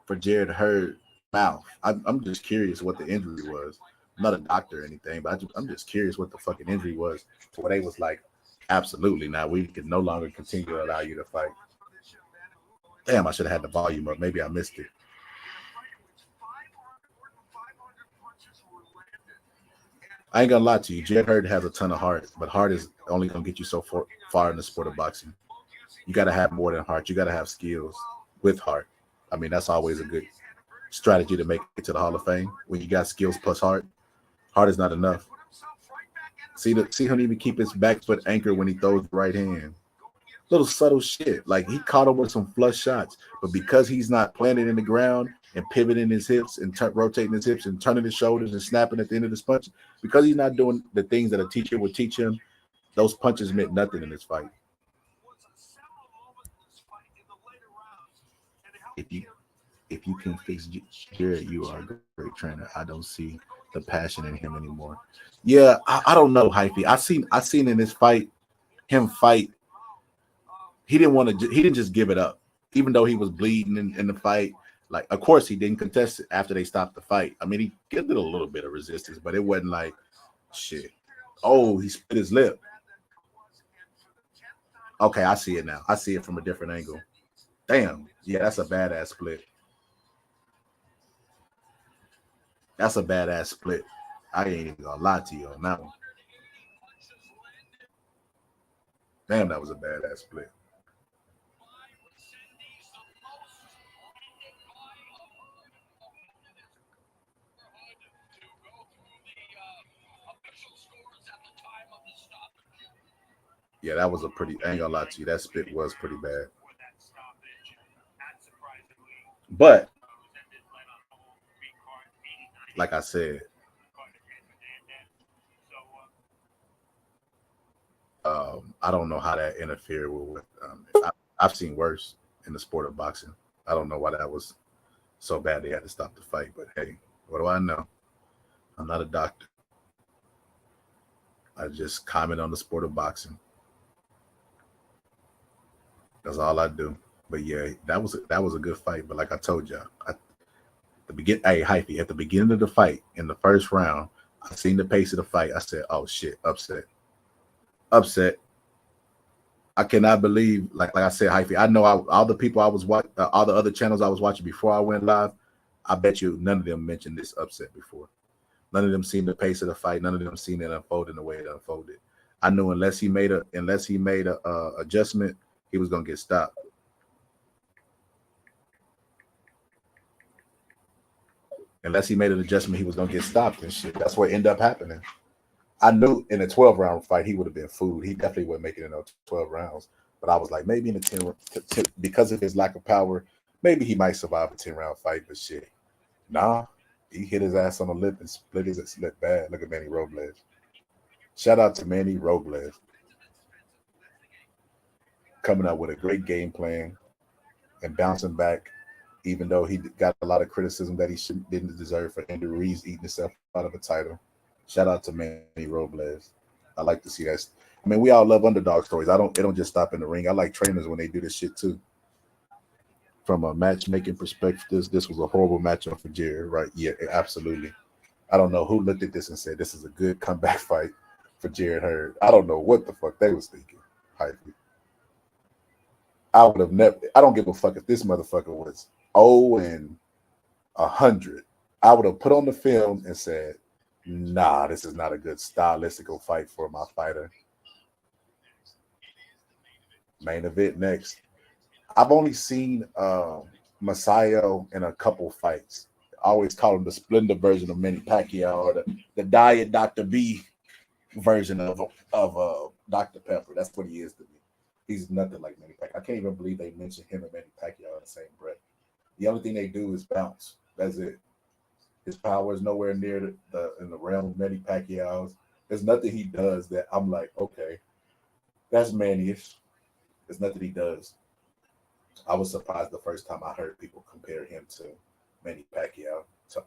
for Jared Hurd's mouth? I'm just curious what the injury was. I'm not a doctor or anything, but I'm just curious what the fucking injury was. Where they was like, Absolutely. Now we can no longer continue to allow you to fight. Damn, I should have had the volume up. Maybe I missed it. I ain't gonna lie to you. Jed Hurd has a ton of heart, but heart is only gonna get you so far in the sport of boxing. You got to have more than heart. You got to have skills with heart. I mean, that's always a good strategy to make it to the Hall of Fame. When you got skills plus heart, heart is not enough. See him even keep his back foot anchored when he throws the right hand. Little subtle shit. Like he caught him with some flush shots, but because he's not planted in the ground and pivoting his hips and rotating his hips and turning his shoulders and snapping at the end of this punch, because he's not doing the things that a teacher would teach him, those punches meant nothing in this fight. If you can fix Jared, you are a great trainer. I don't see the passion in him anymore. Yeah, I don't know, Hyphy. I seen in this fight him fight. He didn't want to. He didn't just give it up, even though he was bleeding in the fight. Like, of course, he didn't contest it after they stopped the fight. I mean, he did a little bit of resistance, but it wasn't like shit. Oh, he spit his lip. Okay, I see it now. I see it from a different angle. Damn. Yeah, that's a badass split. That's a badass split. I ain't even gonna lie to you on that one. Damn, that was a badass split. Yeah, that was a pretty. I ain't gonna lie to you. That split was pretty bad. But like I said, I don't know how that interfered with. I've seen worse in the sport of boxing. I don't know why that was so bad they had to stop the fight. But hey, what do I know? I'm not a doctor. I just comment on the sport of boxing. That's all I do. But yeah, that was a good fight. But like I told you, hey Hyphy, at the beginning of the fight in the first round, I seen the pace of the fight. I said, "Oh shit, upset, upset." I cannot believe, like I said, Hyphy. I know all the people I was watching, all the other channels I was watching before I went live. I bet you none of them mentioned this upset before. None of them seen the pace of the fight. None of them seen it unfold in the way it unfolded. I knew unless he made a adjustment, he was gonna get stopped. Unless he made an adjustment, he was gonna get stopped and shit. That's what ended up happening. I knew in a 12 round fight he would have been food. He definitely wouldn't make it in those 12 rounds. But I was like, maybe in a 10, because of his lack of power, maybe he might survive a 10 round fight. But shit, nah, he hit his ass on the lip and split his lip bad. Look at Manny Robles. Shout out to Manny Robles coming up with a great game plan and bouncing back, even though he got a lot of criticism that he didn't deserve for Andy Ruiz eating himself out of a title. Shout out to Manny Robles. I like to see that. I mean, we all love underdog stories. I don't. It don't just stop in the ring. I like trainers when they do this shit too. From a matchmaking perspective, this was a horrible matchup for Jared, right? Yeah, absolutely. I don't know who looked at this and said this is a good comeback fight for Jared Hurd. I don't know what the fuck they was thinking. Hyphy. I would have never. I don't give a fuck if this motherfucker was 0-100. I would have put on the film and said, "Nah, this is not a good stylistical fight for my fighter." Main event next. I've only seen Magsayo in a couple fights. I always call him the splendor version of Manny Pacquiao, or the diet Dr. B version of Dr. Pepper. That's what he is to me. He's nothing like Manny Pacquiao. I can't even believe they mentioned him and Manny Pacquiao in the same breath. The only thing they do is bounce. That's it. His power is nowhere near the in the realm of Manny Pacquiao's. There's nothing he does that I'm like, okay, that's Manny-ish. There's nothing he does. I was surprised the first time I heard people compare him to Manny Pacquiao to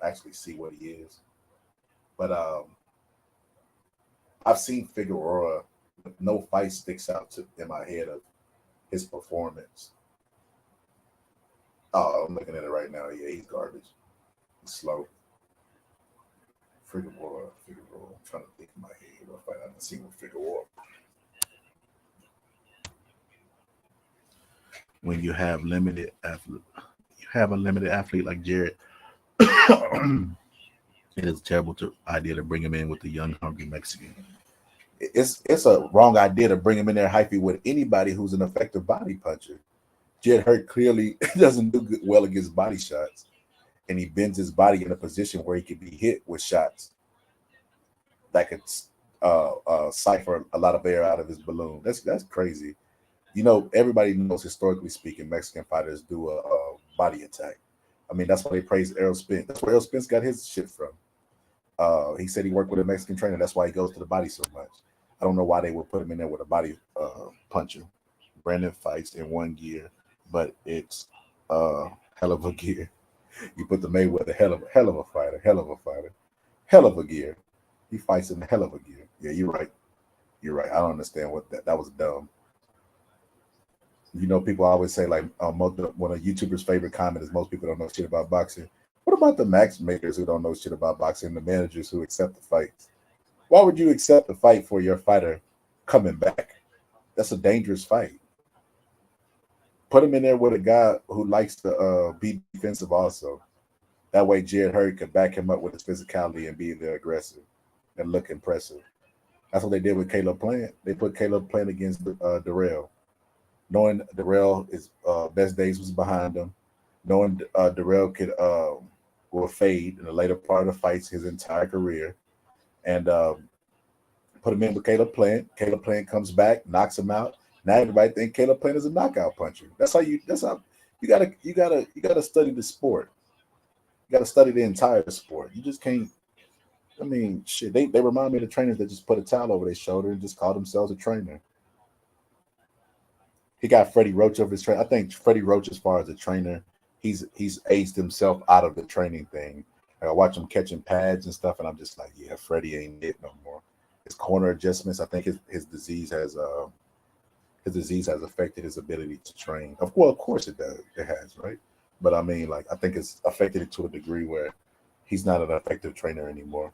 actually see what he is. But I've seen Figueroa. No fight sticks out in my head of his performance. Oh, I'm looking at it right now. Yeah, he's garbage. He's slow. Figueroa. I'm trying to think in my head what fight I haven't seen with Figueroa. when you have a limited athlete like Jared, it is a terrible idea to bring him in with the young, hungry Mexican. It's a wrong idea to bring him in there hyphy with anybody who's an effective body puncher. Jed Hurt clearly doesn't do well against body shots, and he bends his body in a position where he can be hit with shots that could siphon a lot of air out of his balloon. That's crazy. You know, everybody knows historically speaking, Mexican fighters do a body attack. I mean, that's why they praise Errol Spence. That's where Errol Spence got his shit from. He said he worked with a Mexican trainer. That's why he goes to the body so much. I don't know why they would put him in there with a body puncher. Brandon fights in one gear, but it's hell of a gear. You put the Mayweather hell of a fighter, hell of a gear. He fights in the hell of a gear. Yeah, you're right. You're right. I don't understand what that was dumb. You know, people always say like one of YouTubers' favorite comment is most people don't know shit about boxing. What about the matchmakers who don't know shit about boxing, the managers who accept the fights? Why would you accept the fight for your fighter coming back? That's a dangerous fight. Put him in there with a guy who likes to be defensive also. That way Jared Hurd could back him up with his physicality and be the aggressive and look impressive. That's what they did with Caleb Plant. They put Caleb Plant against Darrell, knowing Darrell is best days was behind him, knowing Darrell could will fade in the later part of the fights his entire career, and put him in with Caleb Plant. Caleb Plant comes back, knocks him out. Now everybody think Caleb Plant is a knockout puncher. That's how you gotta study the sport. You gotta study the entire sport. You just can't. I mean, shit. They remind me of the trainers that just put a towel over their shoulder and just call themselves a trainer. He got Freddie Roach over his trainer. I think Freddie Roach, as far as a trainer, he's aged himself out of the training thing. Like I watch him catching pads and stuff, and I'm just like, yeah, Freddie ain't it no more. His corner adjustments, I think his disease has affected his ability to train. Of course it does. It has, right? But I mean, like, I think it's affected it to a degree where he's not an effective trainer anymore.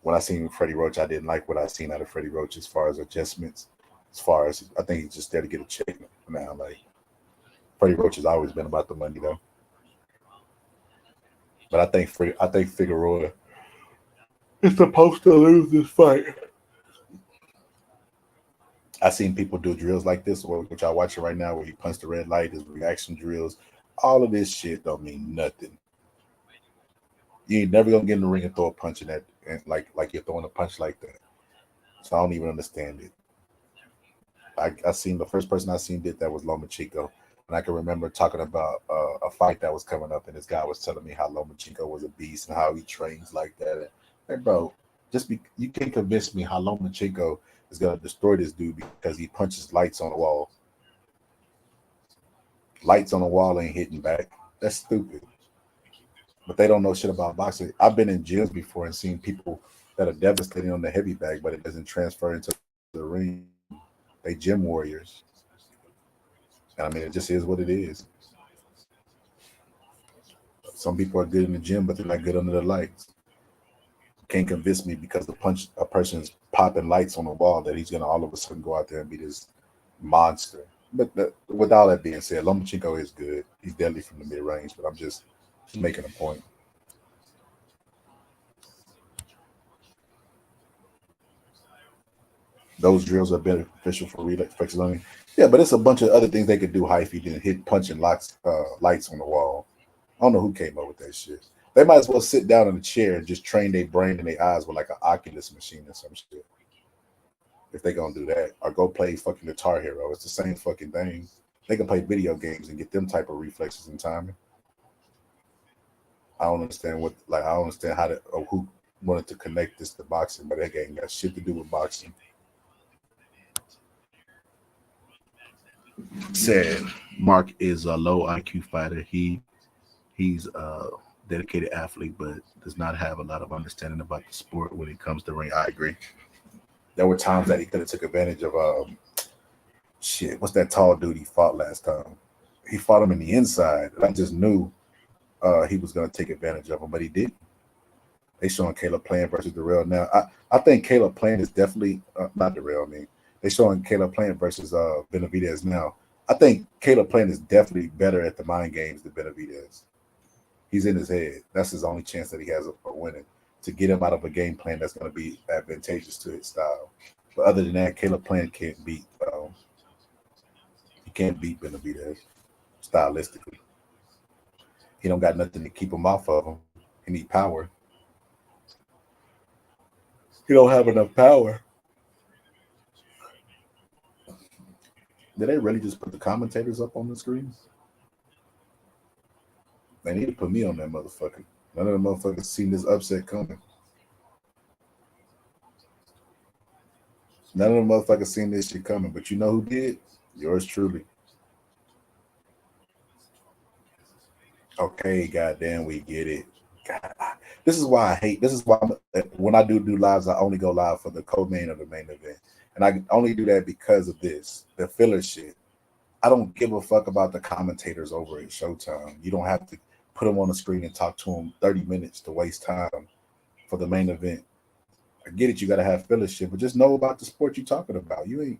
When I seen Freddie Roach, I didn't like what I seen out of Freddie Roach as far as adjustments. As far as I think he's just there to get a check now. Like Freddie Roach has always been about the money though. But I think Figueroa is supposed to lose this fight. I seen people do drills like this, which I watching right now, where he punched the red light, his reaction drills. All of this shit don't mean nothing. You ain't never gonna get in the ring and throw a punch in that, and like you're throwing a punch like that. So I don't even understand it. I seen the first person I seen did that was Lomachenko, and I can remember talking about a fight that was coming up, and this guy was telling me how Lomachenko was a beast and how he trains like that. And, hey, bro, you can't convince me how Lomachenko is gonna destroy this dude because he punches lights on the wall. Lights on the wall ain't hitting back. That's stupid. But they don't know shit about boxing. I've been in gyms before and seen people that are devastating on the heavy bag, but it doesn't transfer into the ring. They gym warriors. I mean, it just is what it is. Some people are good in the gym, but they're not good under the lights. Can't convince me because a person's popping lights on the wall that he's gonna all of a sudden go out there and be this monster. But with all that being said, Lomachenko is good. He's deadly from the mid range, but I'm just making a point. Those drills are beneficial for reflex learning. Yeah, but it's a bunch of other things they could do hyphy than hit punching lights on the wall. I don't know who came up with that shit. They might as well sit down in a chair and just train their brain and their eyes with like an Oculus machine or some shit. If they gonna do that, or go play fucking Guitar Hero, it's the same fucking thing. They can play video games and get them type of reflexes and timing. I don't understand I don't understand how to or who wanted to connect this to boxing, but that game got shit to do with boxing. Said Mark is a low IQ fighter. He's a dedicated athlete, but does not have a lot of understanding about the sport when it comes to ring. I agree. There were times that he could have took advantage of shit. What's that tall dude he fought last time? He fought him in the inside. I just knew he was going to take advantage of him, but he didn't. They showing Caleb Plant versus Darrell now. I think Caleb Plant is definitely not Darrell. I mean, they showing Caleb Plant versus Benavidez now. I think Caleb Plant is definitely better at the mind games than Benavidez. He's in his head. That's his only chance that he has of winning, to get him out of a game plan that's going to be advantageous to his style. But other than that, Caleb Plant can't beat. He can't beat Benavidez stylistically. He don't got nothing to keep him off of him. He need power. He don't have enough power. Did they really just put the commentators up on the screen? They need to put me on that motherfucker. None of the motherfuckers seen this upset coming. None of the motherfuckers seen this shit coming. But you know who did? Yours truly. Okay, goddamn, we get it. God, this is why I hate. This is why when I do lives, I only go live for the co-main or the main event, and I only do that because of this, the filler shit. I don't give a fuck about the commentators over at Showtime. You don't have to put them on the screen and talk to them 30 minutes to waste time for the main event. I get it, you gotta have filler shit, but just know about the sport you're talking about. You ain't,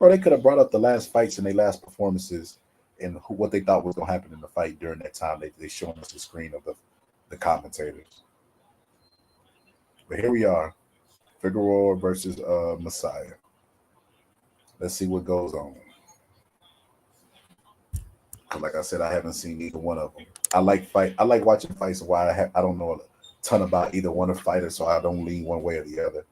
bro. They could have brought up the last fights and their last performances and what they thought was gonna happen in the fight during that time. They showing us the screen of the commentators. But here we are, Figueroa versus Magsayo. Let's see what goes on. Like I said, I haven't seen either one of them. I like watching fights. Why I don't know a ton about either one of the fighters, so I don't lean one way or the other.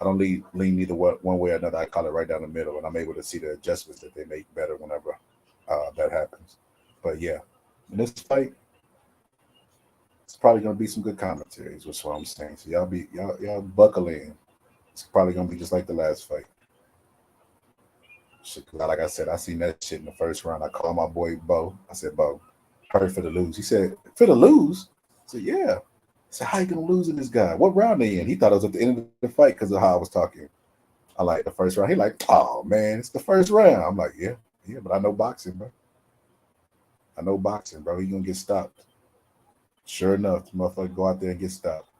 I don't lean either one way or another. I call it right down the middle, and I'm able to see the adjustments that they make better whenever that happens. But yeah, in this fight, it's probably gonna be some good commentaries. That's what I'm saying. So y'all buckle in. It's probably gonna be just like the last fight. Shit, like I said, I seen that shit in the first round. I called my boy Bo. I said, Bo, hurt for the lose. He said, for the lose? I said, yeah. I said, how you gonna lose in this guy? What round they in? He thought it was at the end of the fight because of how I was talking. I like the first round. He like, oh man, it's the first round. I'm like, yeah, but I know boxing, bro. I know boxing, bro. He gonna get stopped. Sure enough, the motherfucker go out there and get stopped.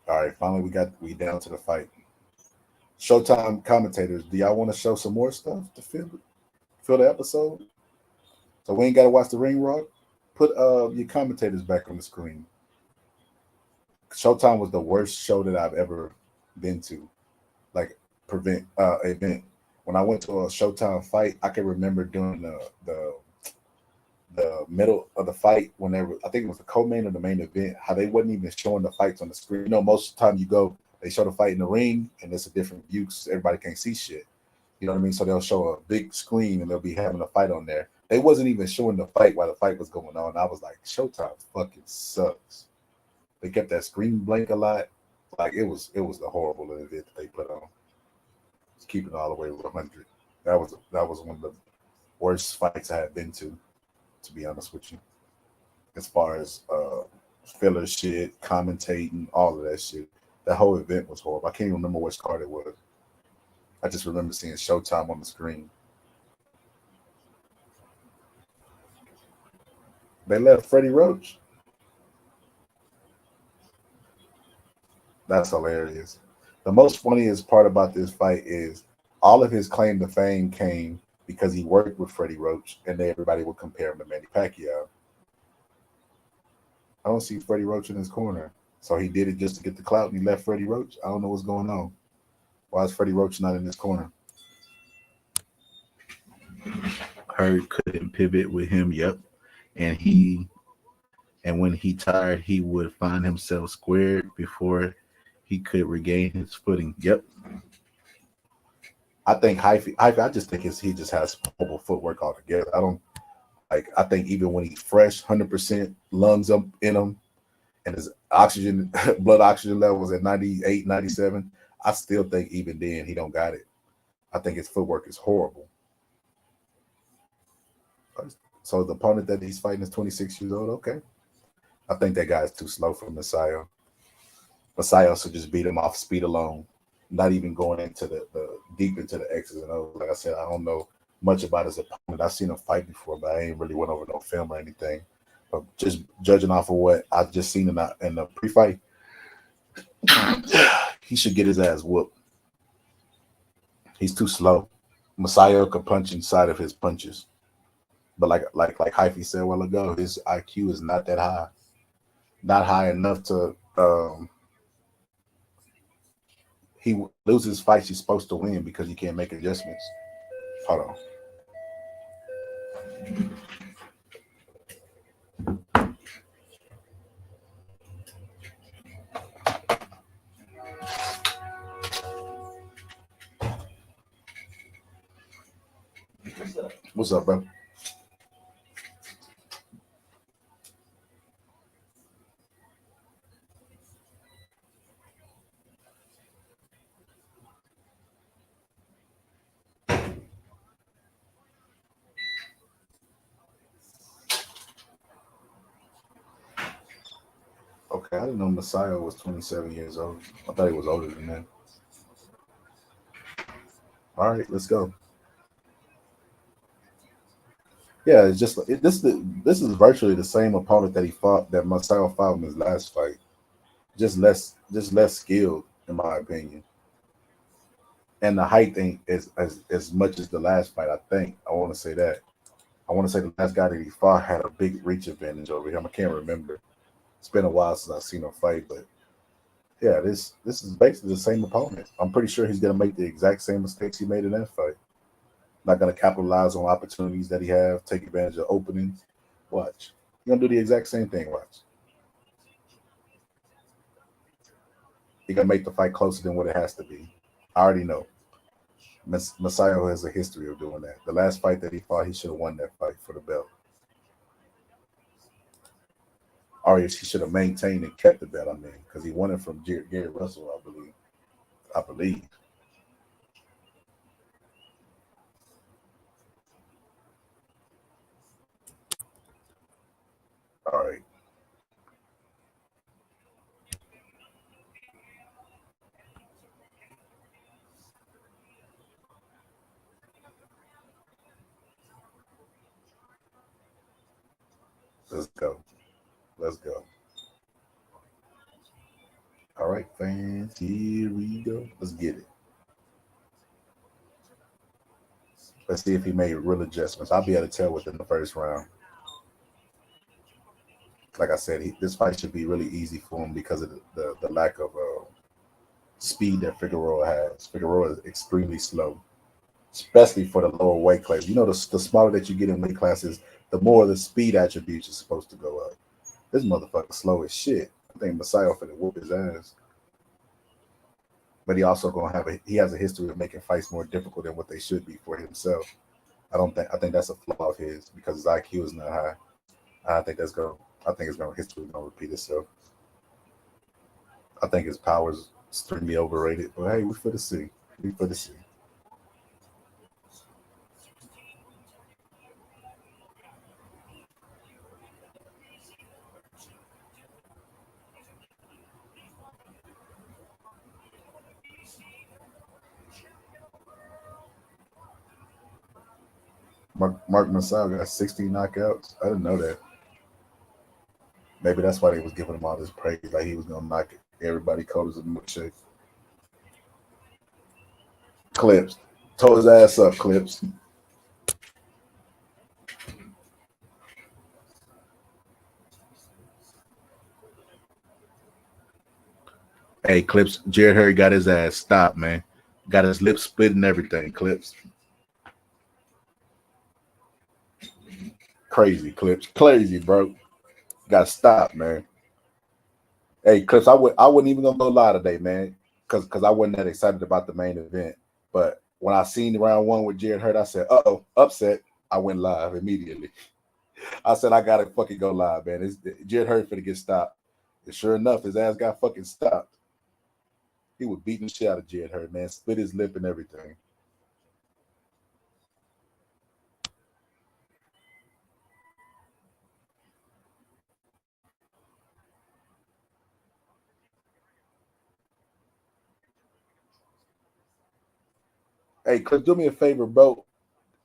All right, finally we down to the fight. Showtime commentators, do y'all want to show some more stuff to fill the episode? So we ain't got to watch the ring rock. Put your commentators back on the screen. Showtime was the worst show that I've ever been to. Like event. When I went to a Showtime fight, I can remember doing the middle of the fight whenever I think it was the co-main or the main event, how they wasn't even showing the fights on the screen. You know, most of the time you go, they show the fight in the ring and it's a different view because everybody can't see shit. You know what I mean? So they'll show a big screen and they'll be having a fight on there. They wasn't even showing the fight while the fight was going on. I was like, Showtime fucking sucks. They kept that screen blank a lot. Like it was the horrible event that they put on. It's keeping it all the way to 100. That was one of the worst fights I had been to be honest with you. As far as filler shit, commentating, all of that shit. That whole event was horrible. I can't even remember which card it was. I just remember seeing Showtime on the screen. They left Freddie Roach. That's hilarious. The most funniest part about this fight is all of his claim to fame came because he worked with Freddie Roach and everybody would compare him to Manny Pacquiao. I don't see Freddie Roach in his corner. So he did it just to get the clout and he left Freddie Roach. I don't know what's going on. Why is Freddie Roach not in his corner? Hurd couldn't pivot with him, yep. And when he tired, he would find himself squared before he could regain his footing. Yep. I think Hyphy, I just think he just has horrible footwork altogether. I think even when he's fresh, 100% lungs up in him, and his blood oxygen levels at 98, 97, I still think even then he don't got it. I think his footwork is horrible. So the opponent that he's fighting is 26 years old. Okay. I think that guy is too slow for Magsayo. Magsayo should just beat him off speed alone, not even going into the deep into the X's and O's. Like I said, I don't know much about his opponent. I've seen him fight before, but I ain't really went over no film or anything. But just judging off of what I've just seen in the pre-fight, he should get his ass whooped. He's too slow. Magsayo could punch inside of his punches. But like Hyphy said a while ago, his IQ is not that high. Not high enough to he loses fights he's supposed to win because he can't make adjustments. Hold on. What's up, bro? Okay, I didn't know Messiah was 27 years old. I thought he was older than that. All right, let's go. Yeah, it's just this is virtually the same opponent that he fought that Messiah fought in his last fight. Just less skilled in my opinion. And the height ain't as much as the last fight. I think I want to say that. I want to say the last guy that he fought had a big reach advantage over him. I can't remember. It's been a while since I've seen him fight, but yeah, this is basically the same opponent. I'm pretty sure he's gonna make the exact same mistakes he made in that fight. Not gonna capitalize on opportunities that he have, take advantage of openings. Watch. He's gonna do the exact same thing. Watch. He gonna make the fight closer than what it has to be. I already know. Masayo has a history of doing that. The last fight that he fought, he should have won that fight for the belt. Or he should have maintained and kept the belt. I mean, because he won it from Gary Russell, I believe. I believe. All right, let's go. Let's go. All right, fans, here we go. Let's get it. Let's see if he made real adjustments. I'll be able to tell within the first round. Like I said, this fight should be really easy for him because of the lack of speed that Figueroa has. Figueroa is extremely slow, especially for the lower weight class. You know, the smaller that you get in weight classes, the more the speed attributes is supposed to go up. This motherfucker slow as shit. I think Messiah finna whoop his ass. But he also gonna he has a history of making fights more difficult than what they should be for himself. I think that's a flaw of his because his IQ is not high. I think that's going I think it's gonna history gonna repeat itself. I think his powers extremely overrated. But hey, we for the see. We for the see. Mark Masao got 16 knockouts. I didn't know that. Maybe that's why they was giving him all this praise, like he was gonna knock everybody cold as a milkshake. Clips. Tore his ass up, Clips. Hey, Clips, Jared Hurry got his ass stopped, man. Got his lips split and everything, Clips. Crazy, Clips. Crazy, bro. Got stopped, man. Hey, Clips, I wasn't even gonna go lie today, man. Cause I wasn't that excited about the main event. But when I seen round one with Jared Hurt, I said, oh, upset. I went live immediately. I said I gotta fucking go live, man. Jared Hurt finna get stopped. And sure enough, his ass got fucking stopped. He was beating the shit out of Jared Hurt, man. Split his lip and everything. Hey, Cliff, do me a favor, bro.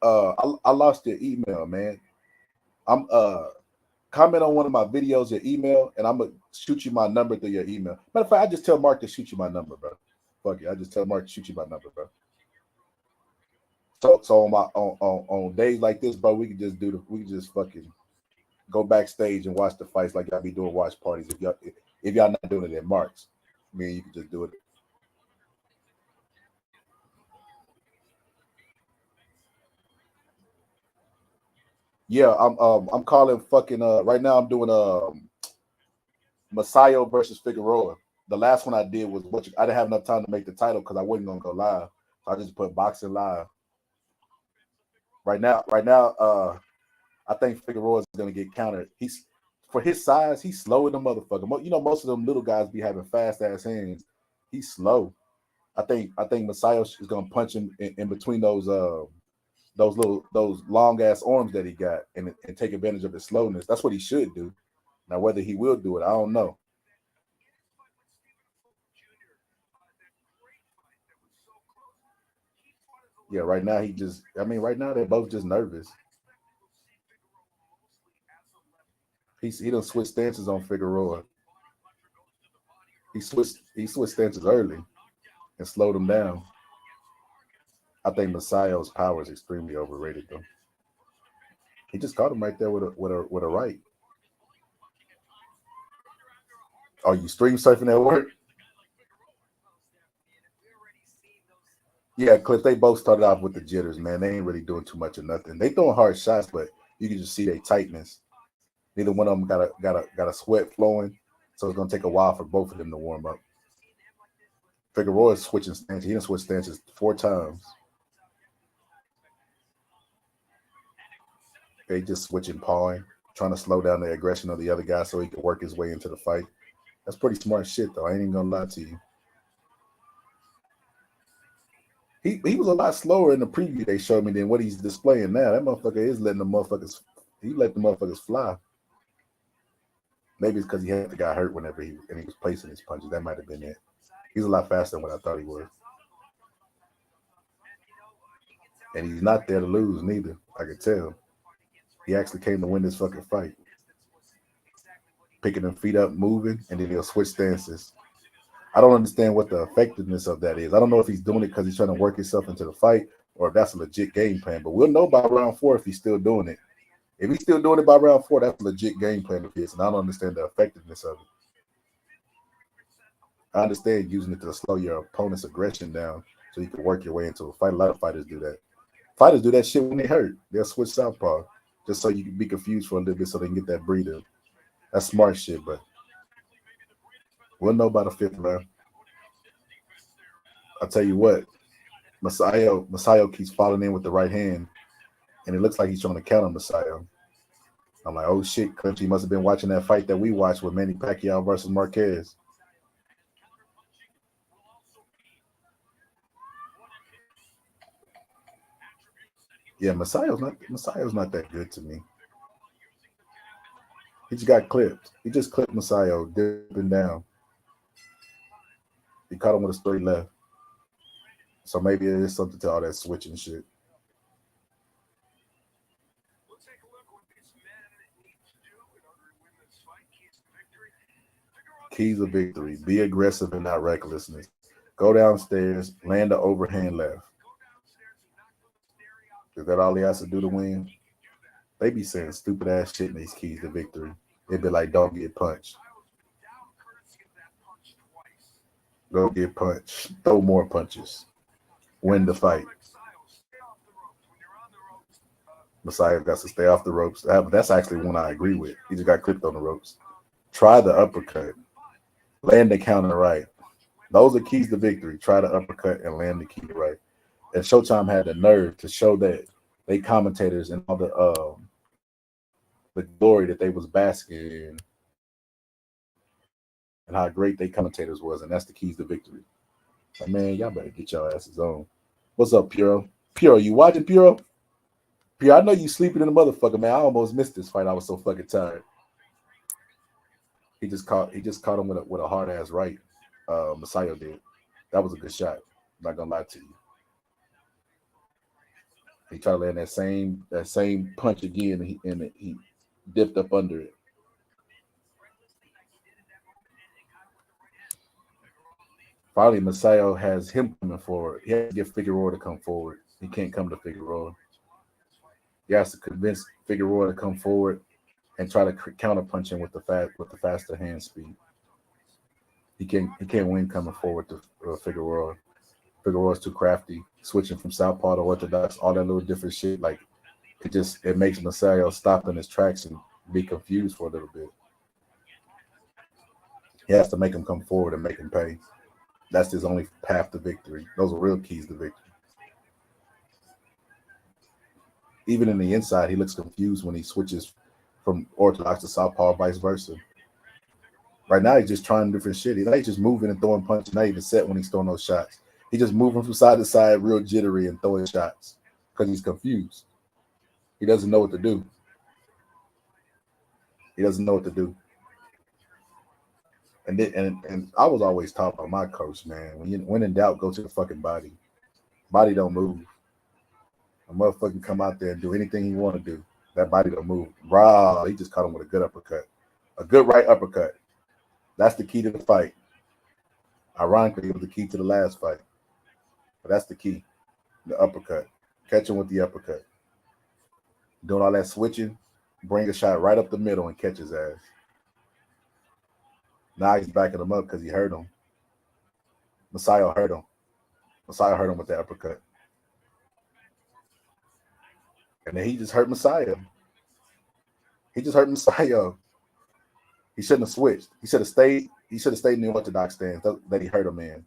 I lost your email, man. I'm comment on one of my videos, your email, and I'm gonna shoot you my number through your email. Matter of fact, I just tell Mark to shoot you my number, bro. Fuck it, I just tell Mark to shoot you my number, bro. So on days like this, bro, we can just fucking go backstage and watch the fights like y'all be doing watch parties. If y'all not doing it in March, I mean you can just do it. Yeah, I'm calling fucking right now. I'm doing Magsayo versus Figueroa. The last one I did was I didn't have enough time to make the title because I wasn't gonna go live. So I just put boxing live. Right now, I think Figueroa is gonna get countered. He's for his size, he's slow in the motherfucker. You know, most of them little guys be having fast ass hands. He's slow. I think Masayo is gonna punch him in between those long ass arms that he got and take advantage of his slowness. That's what he should do. Now whether he will do it, I don't know. Yeah, right now right now they're both just nervous. He don't switch stances on Figueroa. He switched stances early and slowed him down. I think Masayo's power is extremely overrated though. He just caught him right there with a right. Are you stream surfing at work? Yeah, Cliff. They both started off with the jitters, man. They ain't really doing too much of nothing. They throwing hard shots, but you can just see their tightness. Neither one of them got a sweat flowing, so it's gonna take a while for both of them to warm up. Figueroa is switching stances. He done switched stances 4 times. They just switching pawing, trying to slow down the aggression of the other guy so he can work his way into the fight. That's pretty smart shit, though. I ain't even gonna lie to you. He was a lot slower in the preview they showed me than what he's displaying now. That motherfucker is letting the motherfuckers. He let the motherfuckers fly. Maybe it's because he had the guy hurt whenever he was placing his punches. That might have been it. He's a lot faster than what I thought he was, and he's not there to lose neither. I could tell. He actually came to win this fucking fight. Picking them feet up, moving, and then he'll switch stances. I don't understand what the effectiveness of that is. I don't know if he's doing it because he's trying to work himself into the fight or if that's a legit game plan. But we'll know by round 4 if he's still doing it. If he's still doing it by round 4, that's a legit game plan of his, and I don't understand the effectiveness of it. I understand using it to slow your opponent's aggression down so you can work your way into a fight. A lot of fighters do that. Fighters do that shit when they hurt. They'll switch southpaw just so you can be confused for a little bit so they can get that breather. That's smart shit, but we'll know by the 5th round. I'll tell you what, Masayo keeps falling in with the right hand, and it looks like he's trying to counter Masayo. I'm like, oh shit, Clint, he must have been watching that fight that we watched with Manny Pacquiao versus Marquez. Yeah, Masayo's not that good to me. He just got clipped. He just clipped Masayo dipping down. He caught him with a straight left. So maybe it is something to all that switching shit. Keys of victory. Be aggressive and not recklessness. Go downstairs, land the overhand left. Is that all he has to do to win? They be saying stupid ass shit in these keys to victory. It'd be like, don't get punched. Go get punched. Throw more punches. Win the fight. Messiah got to stay off the ropes. That's actually one I agree with. He just got clipped on the ropes. Try the uppercut. Land the counter right. Those are keys to victory. Try the uppercut and land the key right. And Showtime had the nerve to show that they commentators and all the glory that they was basking in and how great they commentators was, and that's the keys to victory. Like, man, y'all better get your asses on. What's up, Puro? Puro, you watching Puro? Puro, I know you sleeping in the motherfucker, man. I almost missed this fight. I was so fucking tired. He just caught him with a hard ass right. Masayo did. That was a good shot. I'm not gonna lie to you. He tried to land that same punch again, and he dipped up under it. Finally, Masayo has him coming forward. He has to get Figueroa to come forward. He can't come to Figueroa. He has to convince Figueroa to come forward and try to counter punch him with the faster hand speed. He can't win coming forward to Figueroa. Figueroa's too crafty, switching from southpaw to orthodox, all that little different shit. Like it makes Magsayo stop in his tracks and be confused for a little bit. He has to make him come forward and make him pay. That's his only path to victory. Those are real keys to victory. Even in the inside, he looks confused when he switches from orthodox to southpaw, vice versa. Right now, he's just trying different shit. He's just moving and throwing punches, not even set when he's throwing those shots. He's just moving from side to side, real jittery, and throwing shots because he's confused. He doesn't know what to do. He doesn't know what to do. And I was always taught by my coach, man, when in doubt, go to the fucking body. Body don't move. A motherfucker come out there and do anything he want to do. That body don't move. Bro, he just caught him with a good uppercut. A good right uppercut. That's the key to the fight. Ironically, it was the key to the last fight. But that's the key. The uppercut. Catch him with the uppercut. Doing all that switching, bring a shot right up the middle and catch his ass. Now he's backing him up because he hurt him. Magsayo hurt him. Magsayo hurt him with the uppercut. And then he just hurt Magsayo. He just hurt Magsayo. He shouldn't have switched. He should have stayed. He should have stayed in the orthodox stance that he hurt him in.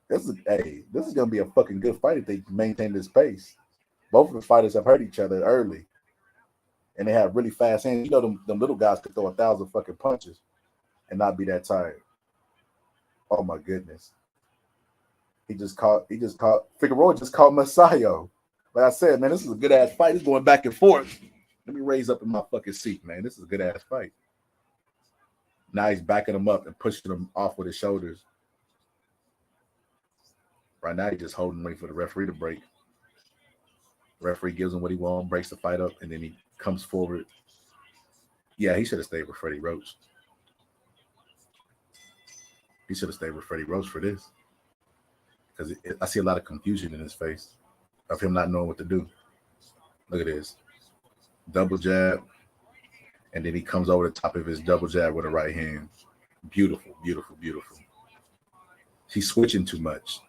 This is gonna be a fucking good fight if they maintain this pace. Both of the fighters have hurt each other early, and they have really fast hands. You know, them little guys could throw 1,000 fucking punches and not be that tired. Oh my goodness. He just caught Figueroa just caught Magsayo. Like I said, man, this is a good ass fight. It's going back and forth. Let me raise up in my fucking seat, man. This is a good ass fight. Now he's backing him up and pushing him off with his shoulders. Right now he's just holding waiting for the referee to break. The referee gives him what he wants, breaks the fight up, and then he comes forward. Yeah, he should have stayed with Freddie Roach. He should have stayed with Freddie Roach for this. Because I see a lot of confusion in his face of him not knowing what to do. Look at this. Double jab. And then he comes over the top of his double jab with a right hand. Beautiful, beautiful, beautiful. He's switching too much.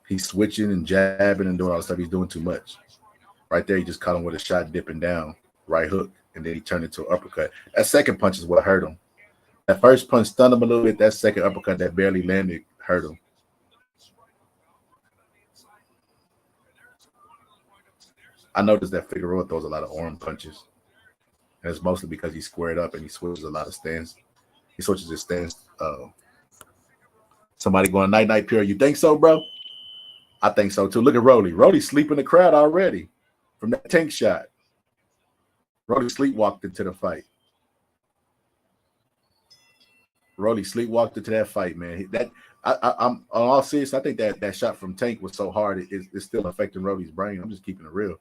He's switching and jabbing and doing all the stuff. He's doing too much. Right there, he just caught him with a shot dipping down, right hook, and then he turned into an uppercut. That second punch is what hurt him. That first punch stunned him a little bit. That second uppercut that barely landed hurt him. I noticed that Figueroa throws a lot of arm punches. And it's mostly because he's squared up and he switches a lot of stance. He switches his stance. Somebody going, night, pure. You think so, bro? I think so, too. Look at Rolly. Rolly's sleeping the crowd already from that tank shot. Rolly sleepwalked into the fight. Rolly sleepwalked into that fight, man. I'm on all serious. I think that shot from Tank was so hard, it's still affecting Rolly's brain. I'm just keeping it real.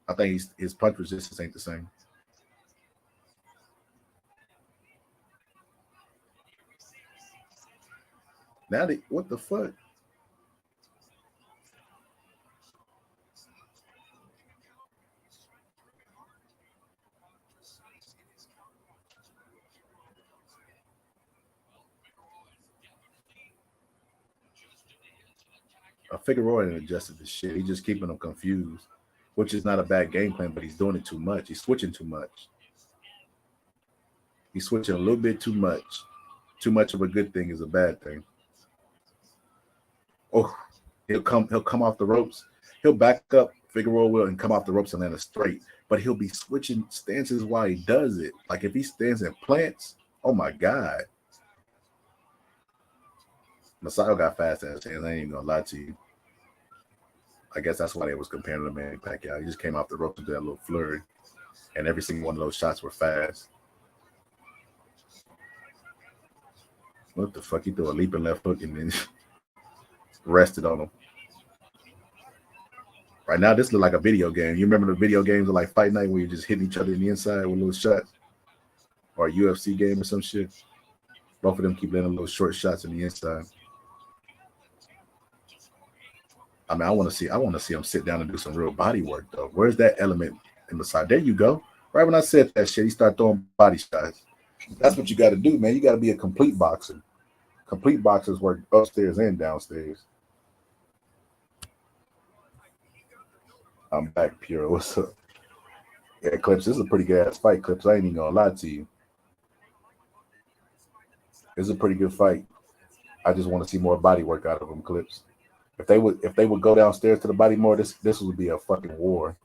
I think his punch resistance ain't the same. Now, what the fuck? Figueroa ain't adjusted to shit. He's just keeping them confused, which is not a bad game plan, but he's doing it too much. He's switching too much. He's switching a little bit too much. Too much of a good thing is a bad thing. Oh, he'll come off the ropes. He'll back up, Figueroa will, and come off the ropes and land a straight. But he'll be switching stances while he does it. Like if he stands and plants, oh my God. Magsayo got fast ass hands. I ain't even gonna lie to you. I guess that's why they was comparing to Manny Pacquiao. He just came off the ropes into that little flurry, and every single one of those shots were fast. What the fuck? He threw a leaping left hook and then rested on him. Right now, this looks like a video game. You remember the video games of like Fight Night where you're just hitting each other in the inside with little shots, or a UFC game or some shit? Both of them keep landing little short shots in the inside. I mean, I want to see him sit down and do some real body work though. Where's that element in the side? There you go. Right when I said that shit, he started throwing body shots. That's what you got to do, man. You got to be a complete boxer. Complete boxers work upstairs and downstairs. I'm back, Pure. What's up? Yeah, Clips, this is a pretty good ass fight, Clips. I ain't even gonna lie to you. It's a pretty good fight. I just want to see more body work out of them, Clips. If they would go downstairs to the body more, this would be a fucking war.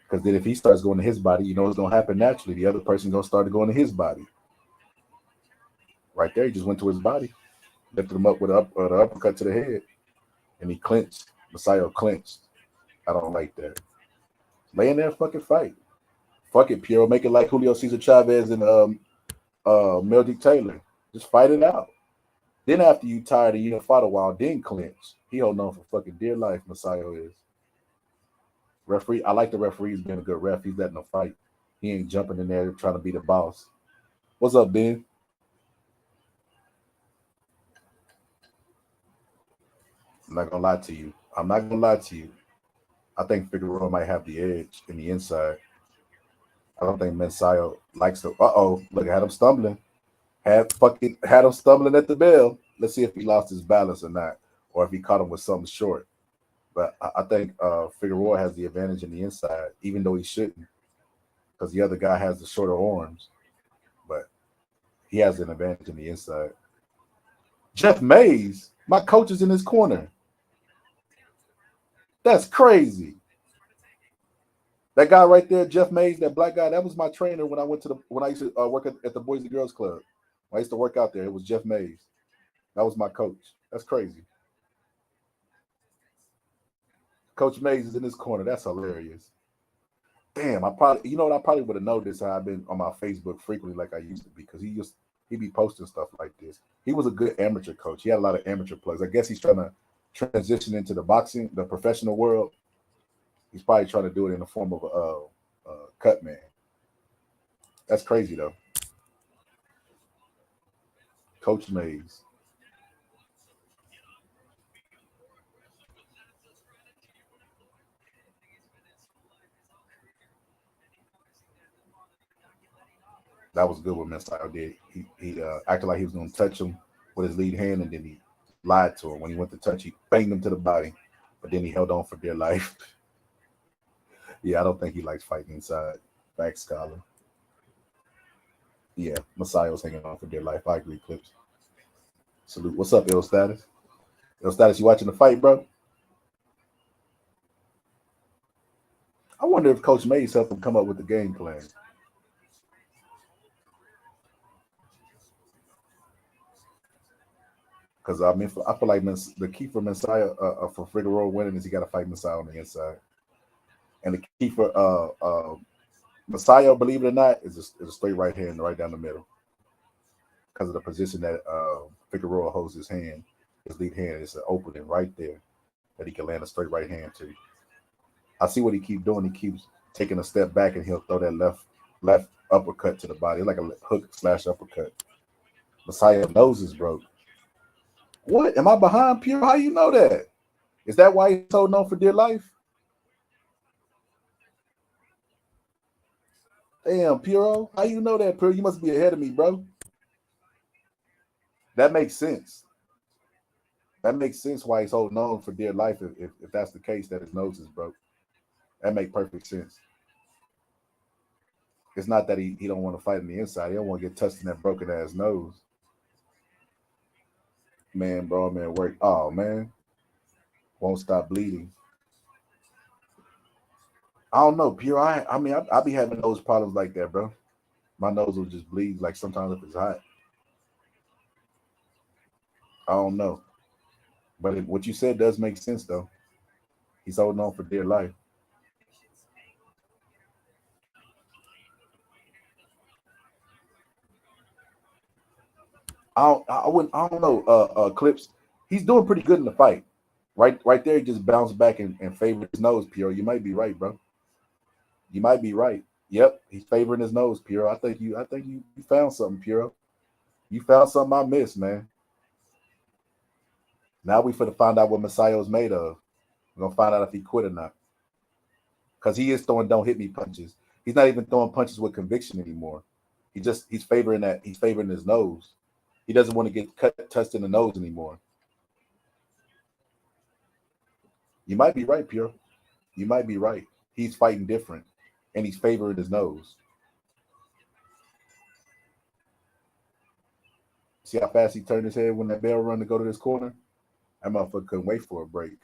Because then if he starts going to his body, you know what's gonna happen naturally. The other person gonna start going to his body. Right there, he just went to his body, lifted him up with the uppercut to the head, and he clinched. Magsayo clinched. I don't like that. Lay in there, fucking fight. Fuck it, Piero. Make it like Julio Cesar Chavez and Meldick Taylor. Just fight it out. Then after you tired and you fought a while, then clinch. He holding on for fucking dear life. Magsayo is. Referee, I like the referees being a good ref. He's letting them fight. He ain't jumping in there trying to be the boss. What's up, Ben? I'm not gonna lie to you. I think Figueroa might have the edge in the inside. I don't think Magsayo likes to. Look, had him stumbling. Had him stumbling at the bell. Let's see if he lost his balance or not, or if he caught him with something short. But I think Figueroa has the advantage in the inside, even though he shouldn't, because the other guy has the shorter arms. But he has an advantage in the inside. Jeff Mays, my coach is in his corner. That's crazy. That guy right there, Jeff Mays, that black guy, that was my trainer when I used to work at the Boys and Girls Club. When I used to work out there. It was Jeff Mays. That was my coach. That's crazy. Coach Mays is in his corner. That's hilarious. Damn, I probably would have noticed how I've been on my Facebook frequently like I used to be, because he'd be posting stuff like this. He was a good amateur coach. He had a lot of amateur plugs. I guess he's trying to transition into the professional world. He's probably trying to do it in the form of a cut man. That's crazy though. Coach Mays. That was good what Magsayo did. He acted like he was going to touch him with his lead hand, and then he lied to him. When he went to touch, he banged him to the body, but then he held on for dear life. Yeah, I don't think he likes fighting inside. Back scholar. Yeah, Magsayo's hanging on for dear life. I agree, Clips. Salute. What's up, Ill Status? Ill Status, you watching the fight, bro? I wonder if Coach Mays helped him come up with the game plan. Because I mean, I feel like the key for Magsayo, for Figueroa winning, is he got to fight Magsayo on the inside, and the key for Magsayo, believe it or not, is a straight right hand right down the middle, because of the position that Figueroa holds his hand. His lead hand is an opening right there that he can land a straight right hand to. I see what he keeps doing. He keeps taking a step back, and he'll throw that left uppercut to the body, like a hook / uppercut. Magsayo's nose is broke. What? Am I behind, Pure? How you know that? Is that why he's holding on for dear life? Damn, Puro. How you know that, Pure? You must be ahead of me, bro. That makes sense. That makes sense why he's holding on for dear life if that's the case, that his nose is broke. That makes perfect sense. It's not that he don't want to fight on the inside. He don't want to get touched in that broken ass nose. Man, bro, man, work. Oh, man. Won't stop bleeding. I don't know, Pure. I be having those problems like that, bro. My nose will just bleed, like sometimes if it's hot. I don't know. But what you said does make sense, though. He's holding on for dear life. I don't know, Clips. He's doing pretty good in the fight. Right there, he just bounced back and favored his nose, Pure. You might be right, bro. You might be right. Yep, he's favoring his nose, Pure. I think you found something, Pure. You found something I missed, man. Now we finna find out what Magsayo's made of. We're gonna find out if he quit or not. Because he is throwing don't hit me punches. He's not even throwing punches with conviction anymore. He's favoring that. He's favoring his nose. He doesn't want to get touched in the nose anymore. You might be right, Pure. You might be right. He's fighting different, and he's favoring his nose. See how fast he turned his head when that bell run to go to this corner? That motherfucker couldn't wait for a break.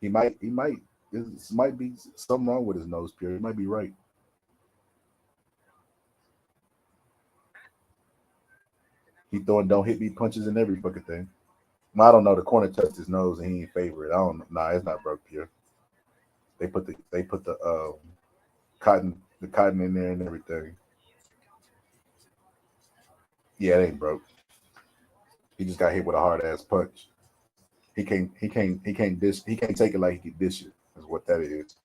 He might. This might be something wrong with his nose, Pure. He might be right. He throwing don't hit me punches and every fucking thing. I don't know. The corner touched his nose and he ain't favorite. I don't know. Nah, it's not broke, Pure. They put the cotton in there and everything. Yeah, it ain't broke. He just got hit with a hard ass punch. He can't take it like he can dish it. Is what that is.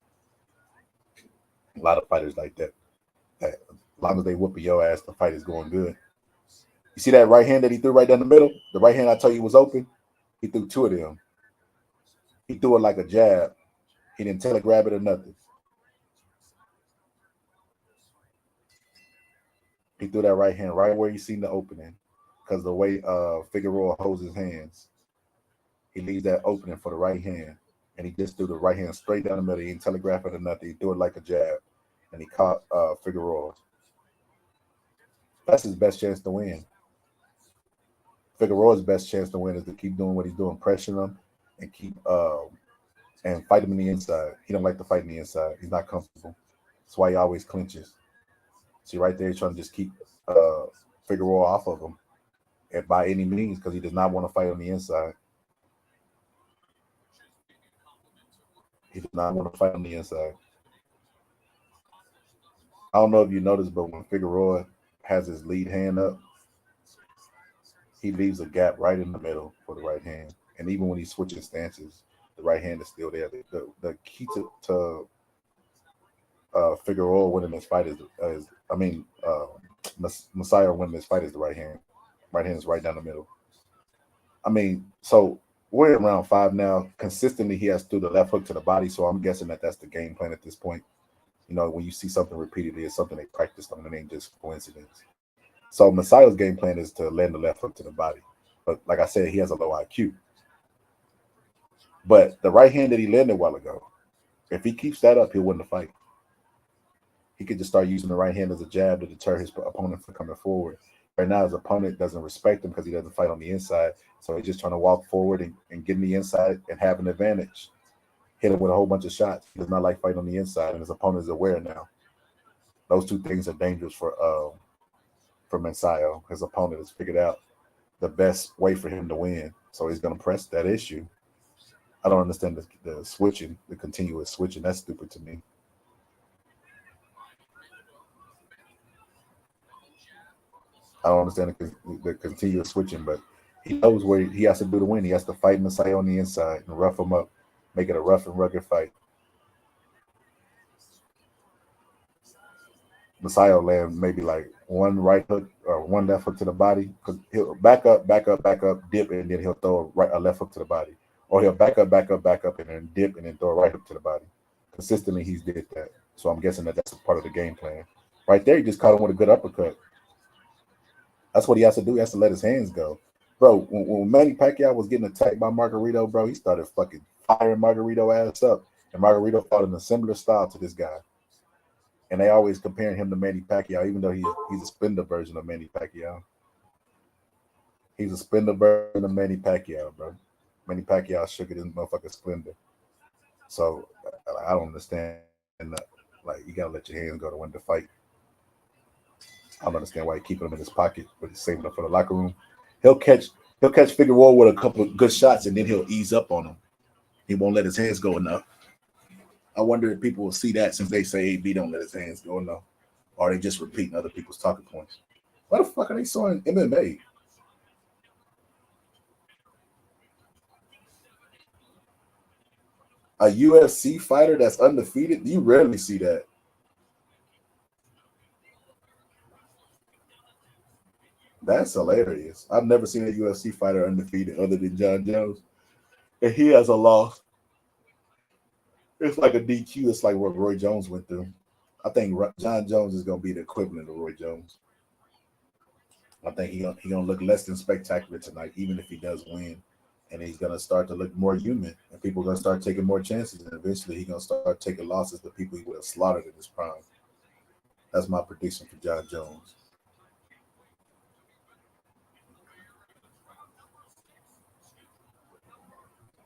A lot of fighters like that. As long as they whooping your ass, the fight is going good. You see that right hand that he threw right down the middle? The right hand I told you was open. He threw two of them. He threw it like a jab. He didn't telegrab it or nothing. He threw that right hand right where he seen the opening. Because the way Figueroa holds his hands, he leaves that opening for the right hand. And he just threw the right hand straight down the middle. He didn't telegraph it or nothing. He threw it like a jab. And he caught Figueroa. That's his best chance to win. Figueroa's best chance to win is to keep doing what he's doing, pressure him, and keep and fight him in the inside. He don't like to fight in the inside. He's not comfortable. That's why he always clinches. See right there, he's trying to just keep Figueroa off of him, and by any means, because he does not want to fight on the inside. He does not want to fight on the inside. I don't know if you noticed, but when Figueroa has his lead hand up, he leaves a gap right in the middle for the right hand. And even when he's switching stances, the right hand is still there. The key to Figueroa winning this fight Magsayo winning this fight is the right hand. Right hand is right down the middle. So we're in round 5 now. Consistently, he has threw the left hook to the body. So I'm guessing that's the game plan at this point. You know, when you see something repeatedly, it's something they practiced on. It ain't just coincidence. So Magsayo's game plan is to land the left hook to the body. But like I said, he has a low IQ. But the right hand that he landed a while ago, if he keeps that up, he'll win the fight. He could just start using the right hand as a jab to deter his opponent from coming forward. Right now, his opponent doesn't respect him because he doesn't fight on the inside. So he's just trying to walk forward and get in the inside and have an advantage. Hit him with a whole bunch of shots. He does not like fighting on the inside, and his opponent is aware now. Those two things are dangerous for Magsayo. His opponent has figured out the best way for him to win. So he's going to press that issue. I don't understand the switching, the continuous switching. That's stupid to me. I don't understand the continuous switching, but he knows where he has to do to win. He has to fight Magsayo on the inside and rough him up, make it a rough and rugged fight. Magsayo land maybe like one right hook or one left hook to the body because he'll back up, dip, and then he'll throw a left hook to the body. Or he'll back up, and then dip, and then throw a right hook to the body. Consistently, he's did that. So I'm guessing that's a part of the game plan. Right there, he just caught him with a good uppercut. That's what he has to do. He has to let his hands go. Bro, when Manny Pacquiao was getting attacked by Margarito, bro, he started fucking firing Margarito ass up. And Margarito fought in a similar style to this guy. And they always comparing him to Manny Pacquiao, even though he's a spindle version of Manny Pacquiao. He's a spindle version of Manny Pacquiao, bro. Manny Pacquiao shook it in motherfucking splendor. So I don't understand that. Like, you gotta let your hands go to win the fight. I don't understand why he's keeping him in his pocket, but he's saving up for the locker room. He'll catch Figueroa with a couple of good shots, and then he'll ease up on him. He won't let his hands go enough. I wonder if people will see that since they say AB don't let his hands go enough, or are they just repeating other people's talking points? Why the fuck are they showing MMA? A UFC fighter that's undefeated? You rarely see that. That's hilarious. I've never seen a UFC fighter undefeated other than John Jones, and he has a loss. It's like a DQ. It's like what Roy Jones went through. I think John Jones is gonna be the equivalent of Roy Jones. I think he gonna look less than spectacular tonight, even if he does win, and he's gonna start to look more human, and people are gonna start taking more chances, and eventually he's gonna start taking losses to people he would have slaughtered in his prime. That's my prediction for John Jones.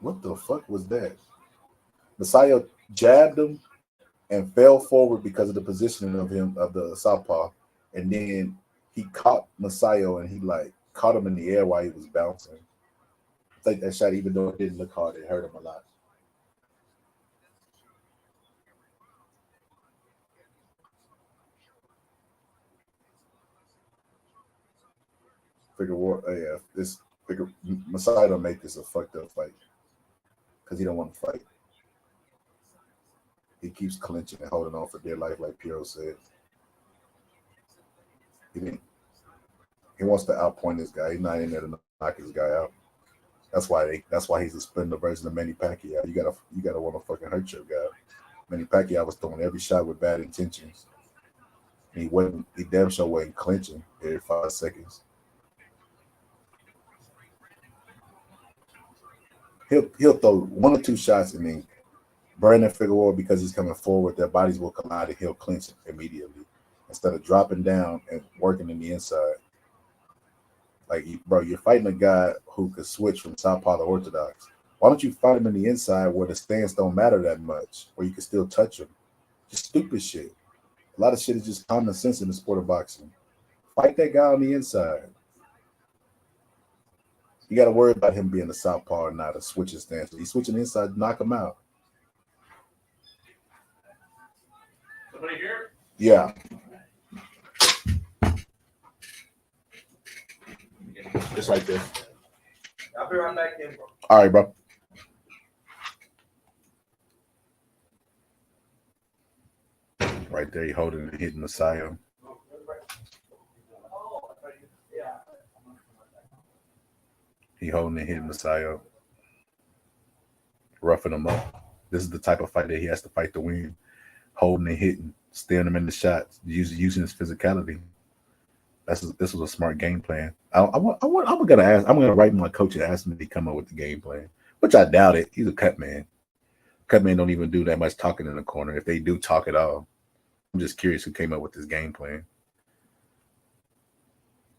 What the fuck was that? Magsayo jabbed him and fell forward because of the positioning of him of the southpaw, and then he caught Magsayo and he like caught him in the air while he was bouncing. I think that shot, even though it didn't look hard, it hurt him a lot. Figueroa, yeah, this Magsayo don't make this a fucked up fight because he don't want to fight. He keeps clinching and holding on for dear life, like Piero said. He wants to outpoint this guy. He's not in there to knock his guy out. That's why he's a splendid version of Manny Pacquiao. You gotta want to fucking hurt your guy. Manny Pacquiao was throwing every shot with bad intentions. He damn sure wasn't clinching every 5 seconds. He'll throw one or two shots and then Brandon Figueroa, because he's coming forward, their bodies will collide and he'll clinch immediately instead of dropping down and working in the inside. Like, bro, you're fighting a guy who could switch from southpaw to orthodox. Why don't you fight him in the inside where the stance don't matter that much, where you can still touch him? Just stupid shit. A lot of shit is just common sense in the sport of boxing. Fight that guy on the inside. You got to worry about him being a southpaw or not, a switching stance. If he's switching inside, knock him out.
Somebody here?
Yeah. Just right there.
I'll be right back in.
All right, bro. Right there, he holding and hitting Magsayo. He holding and hitting Magsayo. Roughing him up. This is the type of fight that he has to fight to win. Holding and hitting, steering him in the shots, using his physicality. This was a smart game plan. I'm gonna write my coach and ask him to come up with the game plan, which I doubt it. He's a cut man. Cut men don't even do that much talking in the corner. If they do talk at all, I'm just curious who came up with this game plan.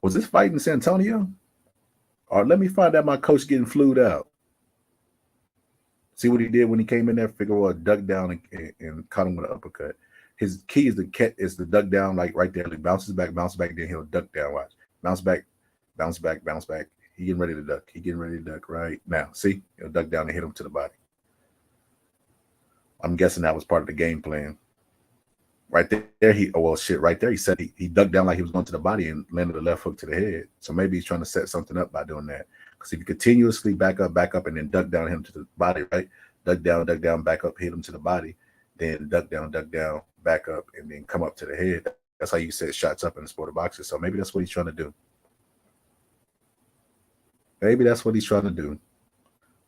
Was this fight in San Antonio? Or let me find out my coach getting flued out. See what he did when he came in there? Figueroa ducked down and caught him with an uppercut. His key is the duck down, like right there. He bounces back, then he'll duck down. Watch. Bounce back. He getting ready to duck right now. See? He'll duck down and hit him to the body. I'm guessing that was part of the game plan. Right there, right there, he said he ducked down like he was going to the body and landed a left hook to the head. So maybe he's trying to set something up by doing that. Because if you continuously back up, and then duck down him to the body, right? Duck down, back up, hit him to the body, then duck down, back up, and then come up to the head. That's how you set shots up in the sport of boxing. So maybe that's what he's trying to do.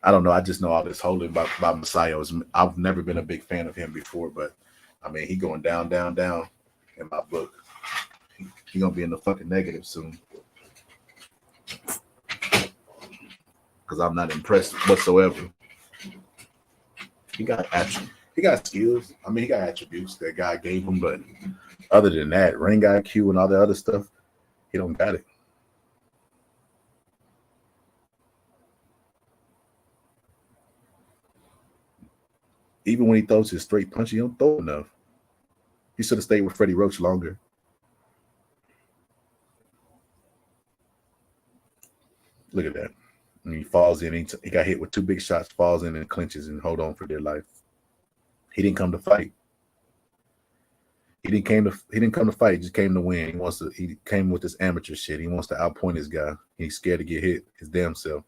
I don't know. I just know all this holding by Magsayo. I've never been a big fan of him before, but I mean, he going down in my book. He gonna be in the fucking negative soon. Because I'm not impressed whatsoever. He got skills. I mean, he got attributes that God gave him, but other than that, ring IQ and all the other stuff, he don't got it. Even when he throws his straight punch, he don't throw enough. He should have stayed with Freddie Roach longer. Look at that. And he falls in. He got hit with two big shots, falls in and clinches and hold on for dear life. He didn't come to fight. He didn't come to fight. He just came to win. He came with this amateur shit. He wants to outpoint his guy. He's scared to get hit his damn self.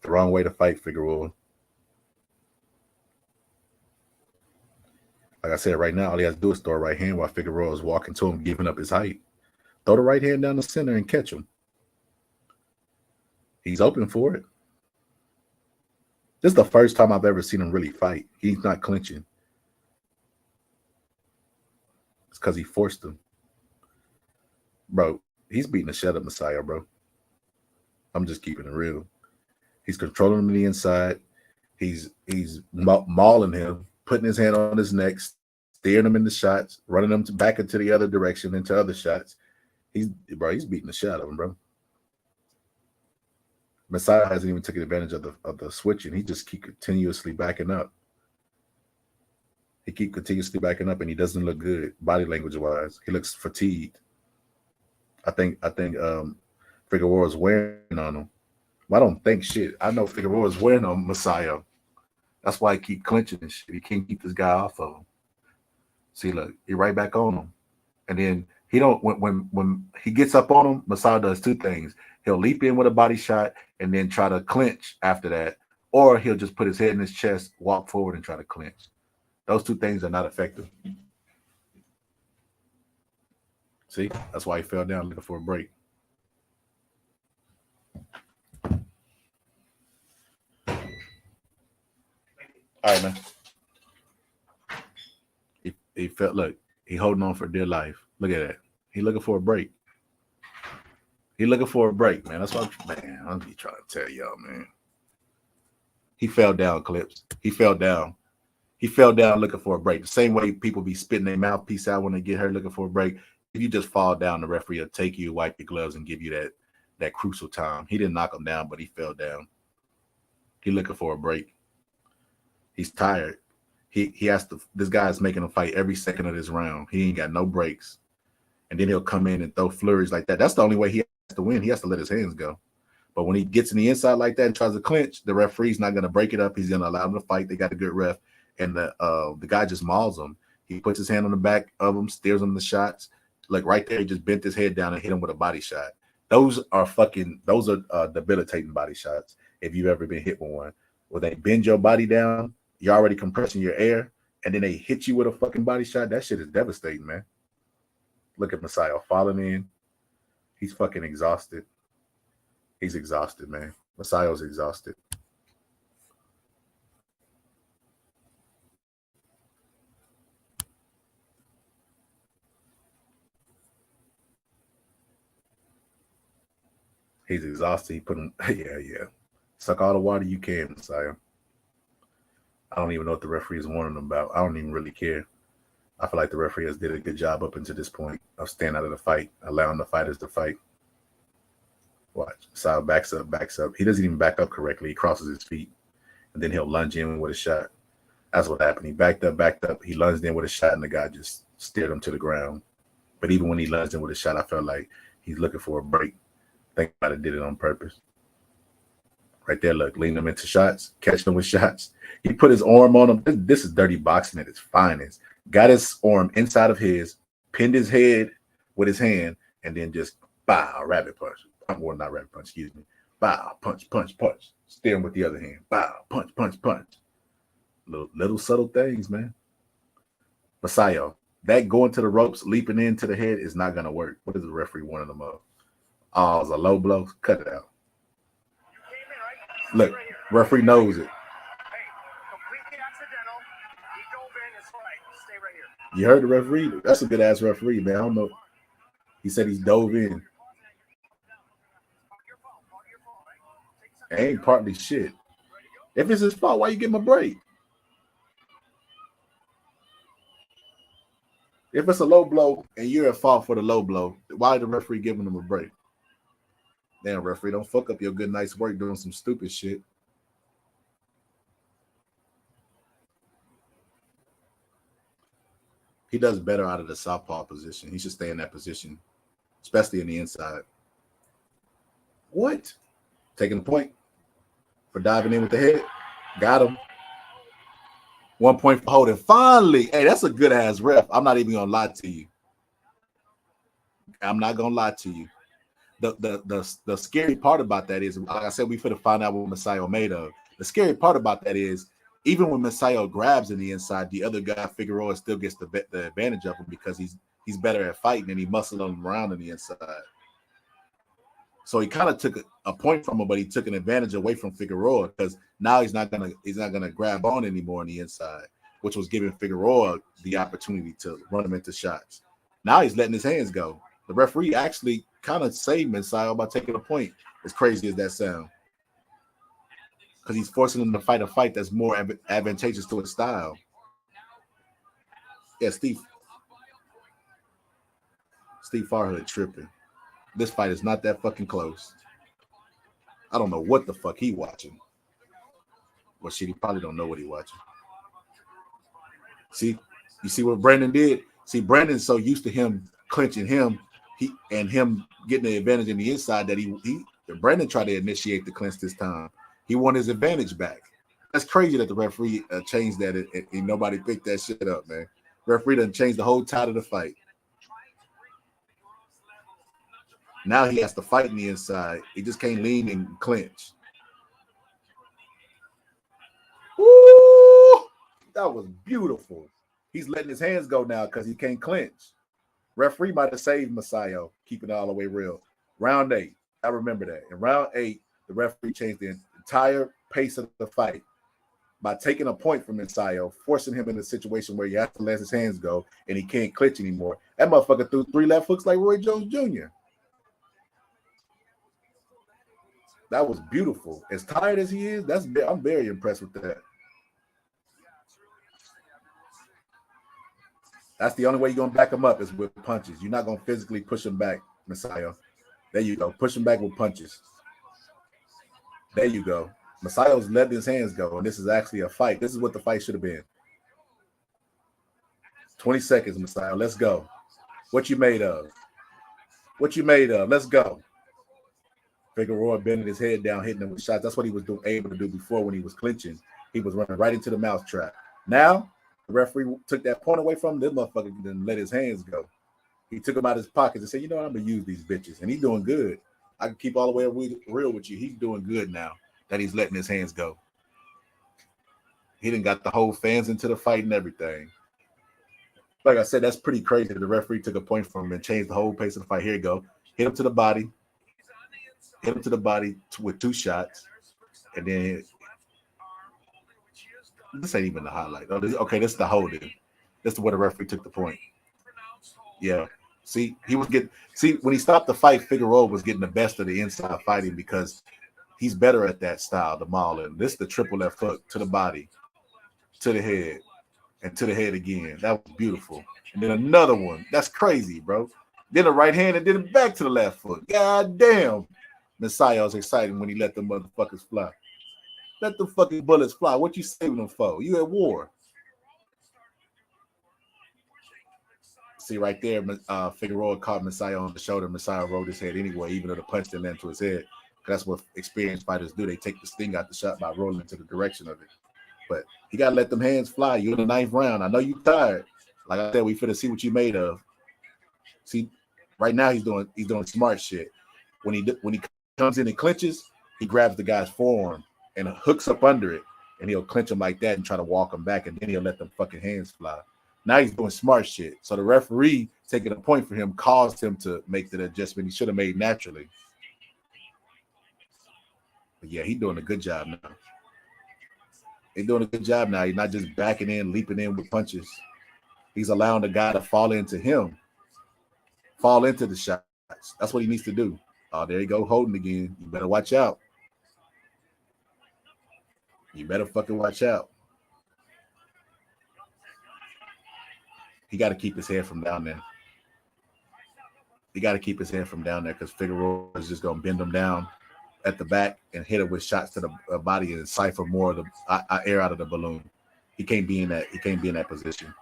The wrong way to fight, Figueroa. Like I said, right now, all he has to do is throw a right hand while Figueroa is walking to him, giving up his height. Throw the right hand down the center and catch him. He's open for it. This is the first time I've ever seen him really fight. He's not clinching. It's because he forced him. Bro, he's beating the shit out of Magsayo, bro. I'm just keeping it real. He's controlling him on the inside. He's mauling him, putting his hand on his neck, steering him into shots, running him back into the other direction, into other shots. He's beating the shit out of him, bro. Magsayo hasn't even taken advantage of the switching. He just keep continuously backing up. He keep continuously backing up, and he doesn't look good body language wise. He looks fatigued. I think Figueroa's wearing on him. I don't think shit. I know Figueroa's wearing on Magsayo. That's why he keep clinching and shit. He can't keep this guy off of him. See, look, he right back on him, and then he don't. When he gets up on him, Magsayo does two things. He'll leap in with a body shot and then try to clinch after that, or he'll just put his head in his chest, walk forward, and try to clinch. Those two things are not effective. See, that's why he fell down looking for a break. All right, man. He felt, look, he holding on for dear life. Look at that. He looking for a break. He looking for a break, man. That's what I'm be trying to tell y'all, man. He fell down, Clips. He fell down. He fell down looking for a break. The same way people be spitting their mouthpiece out when they get hurt looking for a break. If you just fall down, the referee will take you, wipe your gloves, and give you that crucial time. He didn't knock him down, but he fell down. He looking for a break. He's tired. He has to. This guy's making him fight every second of this round. He ain't got no breaks, and then he'll come in and throw flurries like that. That's the only way he has to win. He has to let his hands go. But when he gets in the inside like that and tries to clinch, the referee's not going to break it up. He's going to allow him to fight. They got a good ref, and the guy just mauls him. He puts his hand on the back of him, steers him the shots. Like right there, he just bent his head down and hit him with a body shot. Those are debilitating body shots. If you've ever been hit with one, where they bend your body down, you're already compressing your air, and then they hit you with a fucking body shot. That shit is devastating, man. Look at Magsayo falling in. He's fucking exhausted. He's exhausted, man. Magsayo's exhausted. He's exhausted. He put him, yeah. Suck all the water you can, Magsayo. I don't even know what the referee is warning him about. I don't even really care. I feel like the referee has did a good job up until this point of staying out of the fight, allowing the fighters to fight. Watch. Magsayo backs up. He doesn't even back up correctly. He crosses his feet, and then he'll lunge in with a shot. That's what happened. He backed up. He lunged in with a shot, and the guy just steered him to the ground. But even when he lunged in with a shot, I felt like he's looking for a break. I think he did it on purpose. Right there, look, leading him into shots, catching him with shots. He put his arm on him. This is dirty boxing at its finest. Got his arm inside of his, pinned his head with his hand, and then just bow, rabbit punch. Well, not rabbit punch, excuse me. Bow, punch. Steer him with the other hand. Bow, punch. Little subtle things, man. Magsayo, that going to the ropes, leaping into the head is not going to work. What is the referee warning them of? Oh, it's a low blow. Cut it out. Look, referee knows it. You heard the referee? That's a good ass referee, man. I don't know. He said he's dove in. Ain't partly shit. If it's his fault, why you give him a break? If it's a low blow and you're at fault for the low blow, why the referee giving him a break? Damn, referee, don't fuck up your good night's work doing some stupid shit. He does better out of the southpaw position. He should stay in that position, especially in the inside. What? Taking the point for diving in with the head. Got him. 1 point for holding. Finally. Hey, that's a good ass ref. I'm not even gonna lie to you. I'm not gonna lie to you. The scary part about that is, like I said, we finna find out what Magsayo made of. The scary part about that is, even when Magsayo grabs in the inside, the other guy, Figueroa, still gets the advantage of him because he's he's better at fighting and he muscled him around on the inside. So he kind of took a point from him, but he took an advantage away from Figueroa because now he's not gonna grab on anymore on the inside, which was giving Figueroa the opportunity to run him into shots. Now he's letting his hands go. The referee actually kind of saved Magsayo by taking a point, as crazy as that sounds. Because he's forcing him to fight a fight that's more advantageous to his style. Yeah, Steve Farhood tripping. This fight is not that fucking close. I don't know what the fuck he watching. Well, shit, he probably don't know what he watching. See, you see what Brandon did? See, Brandon's so used to him clinching him, him getting the advantage in the inside that Brandon tried to initiate the clinch this time. He won his advantage back. That's crazy that the referee changed that and nobody picked that shit up, man. Referee done changed the whole tide of the fight. Now he has to fight in the inside. He just can't lean and clinch. Woo! That was beautiful. He's letting his hands go now because he can't clinch. Referee might have saved Magsayo, keeping it all the way real. Round 8. I remember that. In round 8, the referee changed the entire pace of the fight by taking a point from Magsayo, forcing him in a situation where he has to let his hands go and he can't clinch anymore. That motherfucker threw 3 left hooks like Roy Jones Jr. That was beautiful. As tired as he is, I'm very impressed with that. That's the only way you're going to back him up is with punches. You're not going to physically push him back, Magsayo. There you go. Push him back with punches. There you go. Masayo's letting his hands go, and this is actually a fight. This is what the fight should have been. 20 seconds, Magsayo. Let's go. What you made of? What you made of? Let's go. Figueroa bending his head down, hitting him with shots. That's what he was able to do before when he was clinching. He was running right into the mousetrap. Now, the referee took that point away from him. This motherfucker didn't let his hands go. He took them out of his pockets and said, you know what, I'm going to use these bitches. And he's doing good. I can keep all the way real with you. He's doing good now that he's letting his hands go. He done got the whole fans into the fight and everything. Like I said, that's pretty crazy. The referee took a point from him and changed the whole pace of the fight. Here you go. Hit him to the body. Hit him to the body with 2 shots. And then this ain't even the highlight. Oh, okay, this is the holding. This is where the referee took the point. Yeah. See, when he stopped the fight, Figueroa was getting the best of the inside fighting because he's better at that style, the mauling. This is the triple left hook to the body, to the head, and to the head again. That was beautiful. And then another one. That's crazy, bro. Then a right hand and then back to the left foot. God damn. Magsayo's excited when he let them motherfuckers fly. Let the fucking bullets fly. What you saving them for? You at war. See right there, Figueroa caught Magsayo on the shoulder. Magsayo rolled his head anyway, even though the punch didn't land to his head. That's what experienced fighters do. They take the sting out the shot by rolling into the direction of it. But you gotta let them hands fly. You're in the 9th round. I know you tired. Like I said, we finna see what you made of. See, right now he's doing smart shit. When he comes in and clinches, he grabs the guy's forearm and hooks up under it, and he'll clinch him like that and try to walk him back, and then he'll let them fucking hands fly. Now he's doing smart shit. So the referee taking a point for him caused him to make the adjustment he should have made naturally. But yeah, he's doing a good job now. He's doing a good job now. He's not just backing in, leaping in with punches. He's allowing the guy to fall into him, fall into the shots. That's what he needs to do. Oh, there you go, holding again. You better watch out. You better fucking watch out. He got to keep his head from down there. He got to keep his head from down there because Figueroa is just going to bend him down at the back and hit it with shots to the body and siphon more of the air out of the balloon. He can't be in that. He can't be in that position.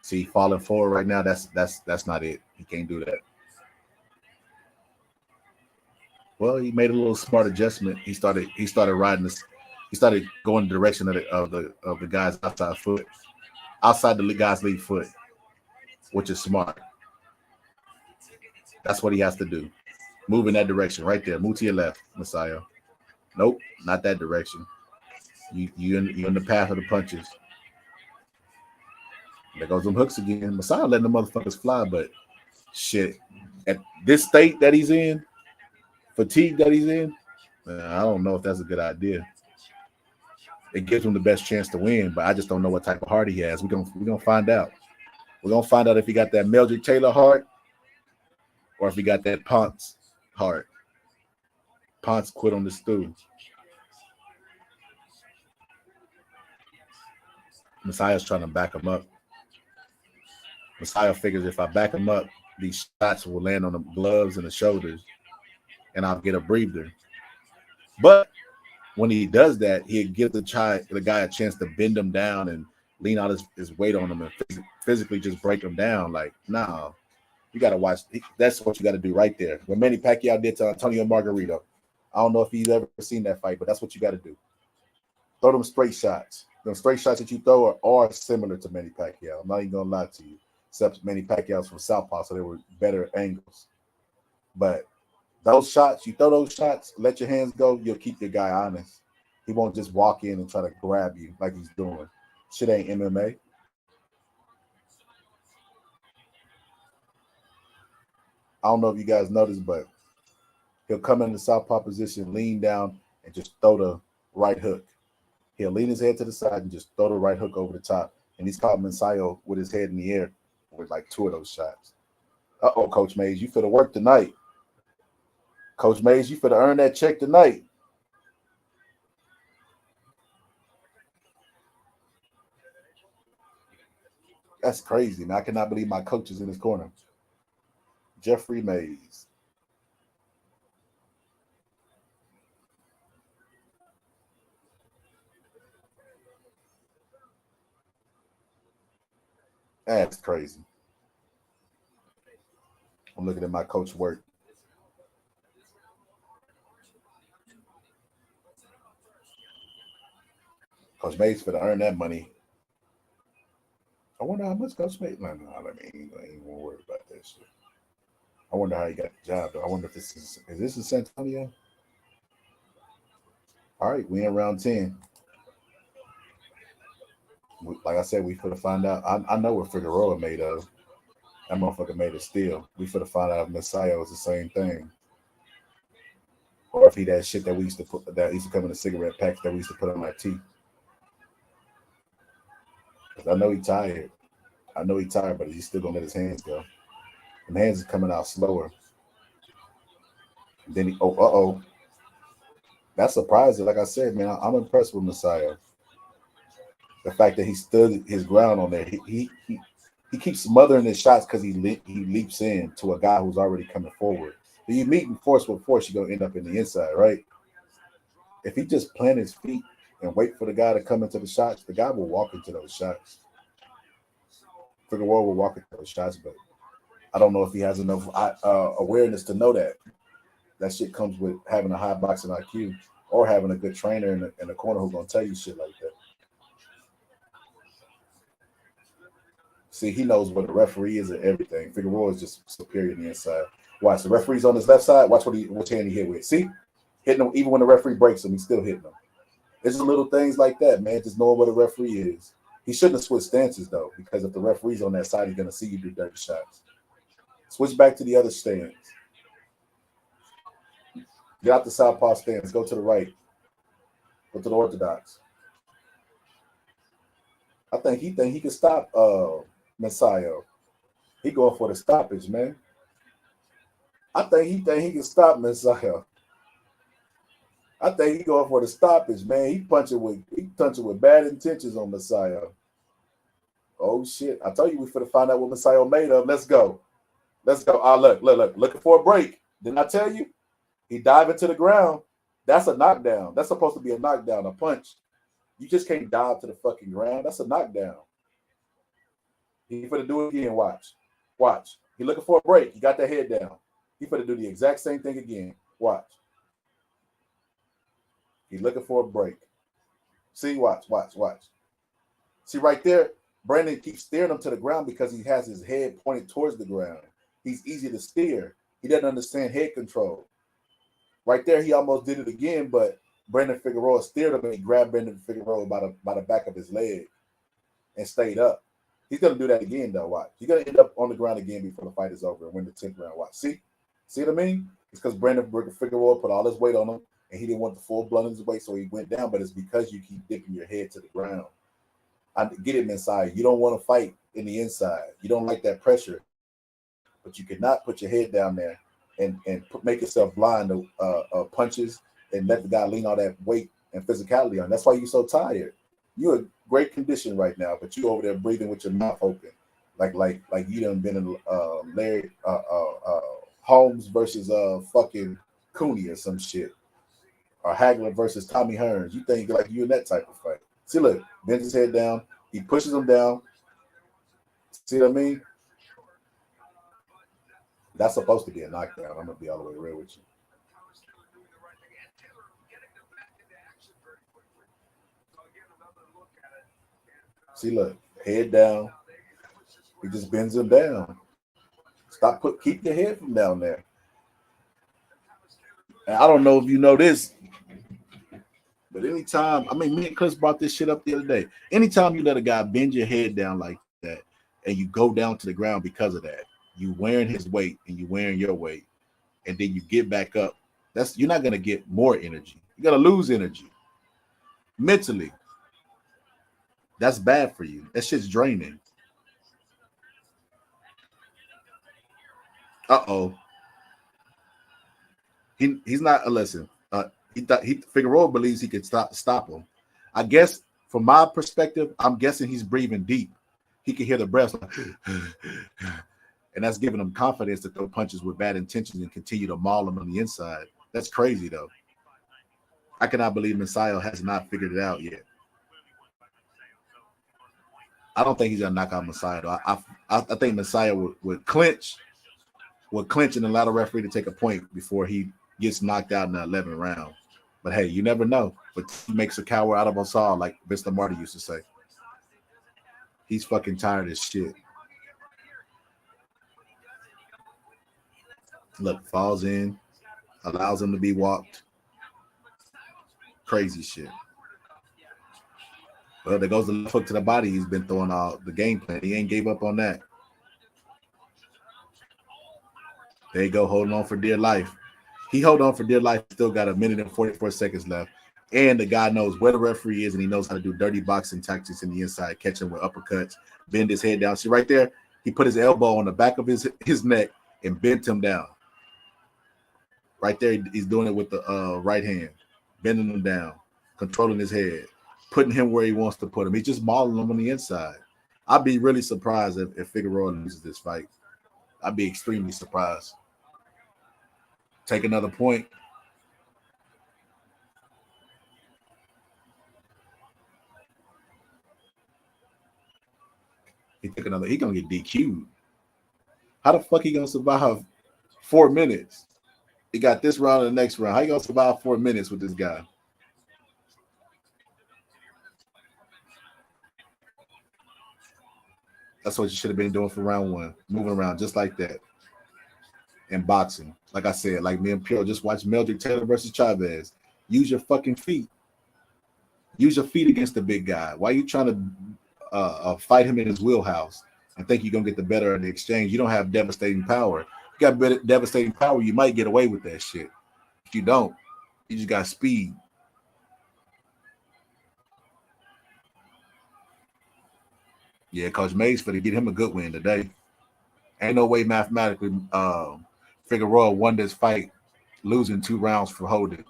See, falling forward right now. That's not it. He can't do that. Well, he made a little smart adjustment. He started riding this. He started going the direction of the guy's outside foot, outside the guy's lead foot, which is smart. That's what he has to do. Move in that direction right there. Move to your left, Magsayo. Nope, not that direction. You're in the path of the punches. There goes them hooks again. Magsayo letting the motherfuckers fly, but shit, at this state that he's in, fatigue that he's in, I don't know if that's a good idea. It gives him the best chance to win, but I just don't know what type of heart he has. We're gonna find out. We're gonna find out if he got that Meldrick Taylor heart or if he got that Ponce heart. Ponce quit on the stool. Messiah's trying to back him up. Magsayo figures if I back him up, these shots will land on the gloves and the shoulders, and I'll get a breather. But when he does that, he'll give the guy a chance to bend him down and lean out his weight on him and physically just break him down. Like, nah, you got to watch. That's what you got to do right there. What Manny Pacquiao did to Antonio Margarito. I don't know if he's ever seen that fight, but that's what you got to do. Throw them straight shots. The straight shots that you throw are similar to Manny Pacquiao. I'm not even going to lie to you. Except Manny Pacquiao's from Southpaw, so they were better angles. But those shots, you throw those shots, let your hands go, you'll keep your guy honest. He won't just walk in and try to grab you like he's doing. Shit ain't MMA. I don't know if you guys noticed, but he'll come in the southpaw position, lean down, and just throw the right hook. He'll lean his head to the side and just throw the right hook over the top. And he's caught Magsayo with his head in the air with like two of those shots. Uh-oh, Coach Mays, you finna work tonight. Coach Mays, you finna earn that check tonight. That's crazy, man. I cannot believe my coach is in his corner. Jeffrey Mays. That's crazy. I'm looking at my coach work. Coach Mays finna earn that money. I wonder how much Coach Mays. No, I ain't gonna worry about that shit. I wonder how he got the job, though. I wonder if this is this in San Antonio? All right, we in round 10. Like I said, we finna find out. I know what Figueroa made of. That motherfucker made of steel. We finna find out if Magsayo is the same thing. Or if he that shit that we used to put that used to come in the cigarette packs that we used to put on our teeth. I know he's tired. But he's still gonna let his hands go. And hands is coming out slower. And then he that's surprising. Like I said, man, I'm impressed with Magsayo. The fact that he stood his ground on there. He keeps smothering his shots because he leaps in to a guy who's already coming forward. If you meet force with force, you're gonna end up in the inside, right? If he just plant his feet and wait for the guy to come into the shots, the guy will walk into those shots. Figueroa will walk into those shots, but I don't know if he has enough awareness to know that. That shit comes with having a high boxing IQ or having a good trainer in the corner who's gonna tell you shit like that. See, he knows what the referee is and everything. Figueroa is just superior on the inside. Watch, the referee's on his left side. Watch which hand he hit with. See? Hitting him, even when the referee breaks him, he's still hitting him. It's just little things like that, man. Just knowing what a referee is. He shouldn't have switched stances, though, because if the referee's on that side, he's going to see you do dirty shots. Switch back to the other stance. Get out the southpaw stance. Go to the right. Go to the orthodox. I think he can stop Magsayo. He going for the stoppage, man. I think he can stop Magsayo. I think he going for the stoppage, man. He punching with bad intentions on Magsayo. Oh shit! I told you we finna find out what Magsayo made of. Let's go. Look. Looking for a break. Didn't I tell you? He dive into the ground. That's a knockdown. That's supposed to be a knockdown, a punch. You just can't dive to the fucking ground. That's a knockdown. He finna do it again. Watch. He looking for a break. He got that head down. He finna do the exact same thing again. Watch. He's looking for a break. See, watch. See right there, Brandon keeps steering him to the ground because he has his head pointed towards the ground. He's easy to steer. He doesn't understand head control. Right there, he almost did it again, but Brandon Figueroa steered him and he grabbed Brandon Figueroa by the back of his leg and stayed up. He's gonna do that again, though. Watch. He's gonna end up on the ground again before the fight is over and win the 10th round. Watch. See what I mean? It's because Brandon Figueroa put all his weight on him, and he didn't want the full blood of his weight, so he went down. But it's because you keep dipping your head to the ground. I get it, Magsayo. You don't want to fight in the inside. You don't like that pressure, but you cannot put your head down there and make yourself blind to punches and let the guy lean all that weight and physicality on. That's why you're so tired. You're in great condition right now, but you over there breathing with your mouth open, like you done been in Larry Holmes versus fucking Cooney or some shit, or Hagler versus Tommy Hearns. You think like you in that type of fight? See, look, bends his head down. He pushes him down. See what I mean? That's supposed to be a knockdown. I'm gonna be all the way real with you. See, look, head down. He just bends him down. Keep your head from down there. And I don't know if you know this, but anytime, I mean, me and Chris brought this shit up the other day. Anytime you let a guy bend your head down like that and you go down to the ground because of that, you wearing his weight and you wearing your weight, and then you get back up, you're not gonna get more energy. You're gonna lose energy. Mentally. That's bad for you. That shit's draining. Uh-oh. He's not listen. Figueroa believes he could stop him. I guess from my perspective, I'm guessing he's breathing deep. He can hear the breath, and that's giving him confidence to throw punches with bad intentions and continue to maul him on the inside. That's crazy, though. I cannot believe Magsayo has not figured it out yet. I don't think he's gonna knock out Magsayo, though. I think Magsayo would clinch and allow the referee to take a point before he gets knocked out in the 11th round. But hey, you never know. But he makes a coward out of us all, like Mr. Marty used to say. He's fucking tired as shit. Look, falls in, allows him to be walked. Crazy shit. Well, there goes the left hook to the body. He's been throwing all the game plan. He ain't gave up on that. There you go, holding on for dear life. He held on for dear life, still got 1 minute and 44 seconds left. And the guy knows where the referee is, and he knows how to do dirty boxing tactics in the inside, catch him with uppercuts, bend his head down. See right there? He put his elbow on the back of his neck and bent him down. Right there, he's doing it with the right hand, bending him down, controlling his head, putting him where he wants to put him. He's just mauling him on the inside. I'd be really surprised if Figueroa loses this fight. I'd be extremely surprised. Take another point. He took another. He gonna get DQ'd. How the fuck he gonna survive 4 minutes? He got this round and the next round. How you gonna survive 4 minutes with this guy? That's what you should have been doing for round one. Moving around just like that. In boxing. Like I said, like me and Pure just watched Meldrick Taylor versus Chavez. Use your fucking feet. Use your feet against the big guy. Why are you trying to fight him in his wheelhouse and think you're going to get the better of the exchange? You don't have devastating power. You got devastating power, you might get away with that shit. If you don't, you just got speed. Yeah, Coach Mays for to get him a good win today. Ain't no way mathematically Figueroa won this fight losing 2 rounds for holding.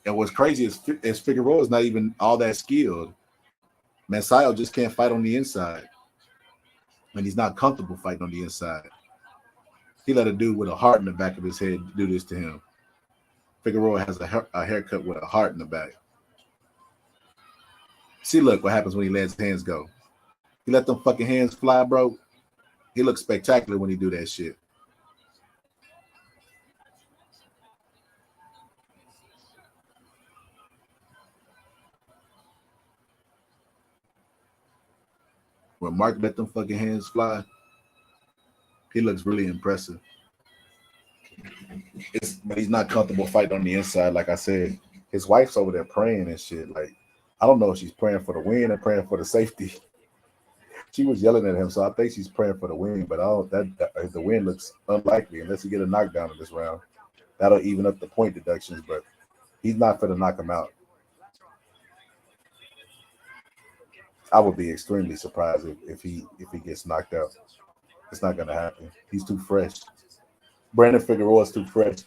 And what's crazy is Figueroa is not even all that skilled. Magsayo just can't fight on the inside. And he's not comfortable fighting on the inside. He let a dude with a heart in the back of his head do this to him. Figueroa has a haircut with a heart in the back. See, look what happens when he lets his hands go. He let them fucking hands fly, bro. He looks spectacular when he do that shit. When Mark let them fucking hands fly, he looks really impressive. But he's not comfortable fighting on the inside, like I said. His wife's over there praying and shit. Like, I don't know if she's praying for the win or praying for the safety. She was yelling at him, so I think she's praying for the win. But I don't. The win looks unlikely unless he get a knockdown in this round. That'll even up the point deductions, but he's not going to knock him out. I would be extremely surprised if he gets knocked out. It's not going to happen. He's too fresh. Brandon Figueroa is too fresh.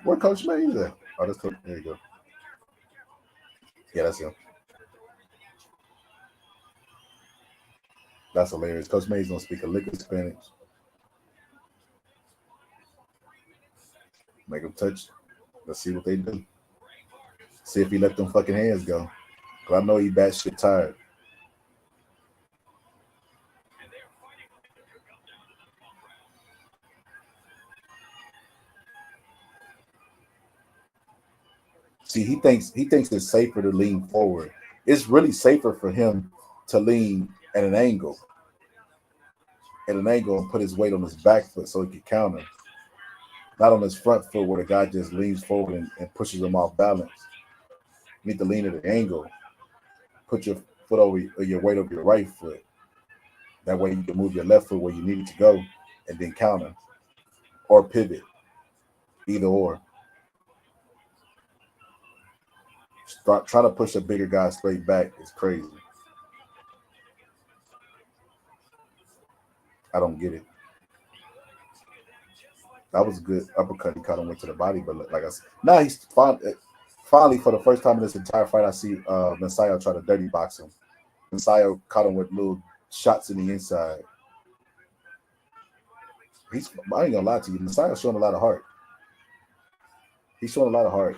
Where Coach Mays at? Oh, that's Coach. There you go. Yeah, that's him. That's hilarious. Coach Mays don't speak a lick of Spanish. Make him touch. Let's see what they do. See if he let them fucking hands go. Cause I know he batshit tired. See, he thinks it's safer to lean forward. It's really safer for him to lean at an angle and put his weight on his back foot so he can counter. Not on his front foot where the guy just leans forward and pushes him off balance. You need to lean at an angle. Put your foot over or your weight over your right foot. That way you can move your left foot where you need it to go and then counter or pivot. Either or. Try to push a bigger guy straight back is crazy. I don't get it. That was a good uppercut. He caught him went to the body, but like I said, now he's finally for the first time in this entire fight, I see Magsayo try to dirty box him. Magsayo caught him with little shots in the inside. I ain't gonna lie to you. Magsayo's showing a lot of heart. He's showing a lot of heart.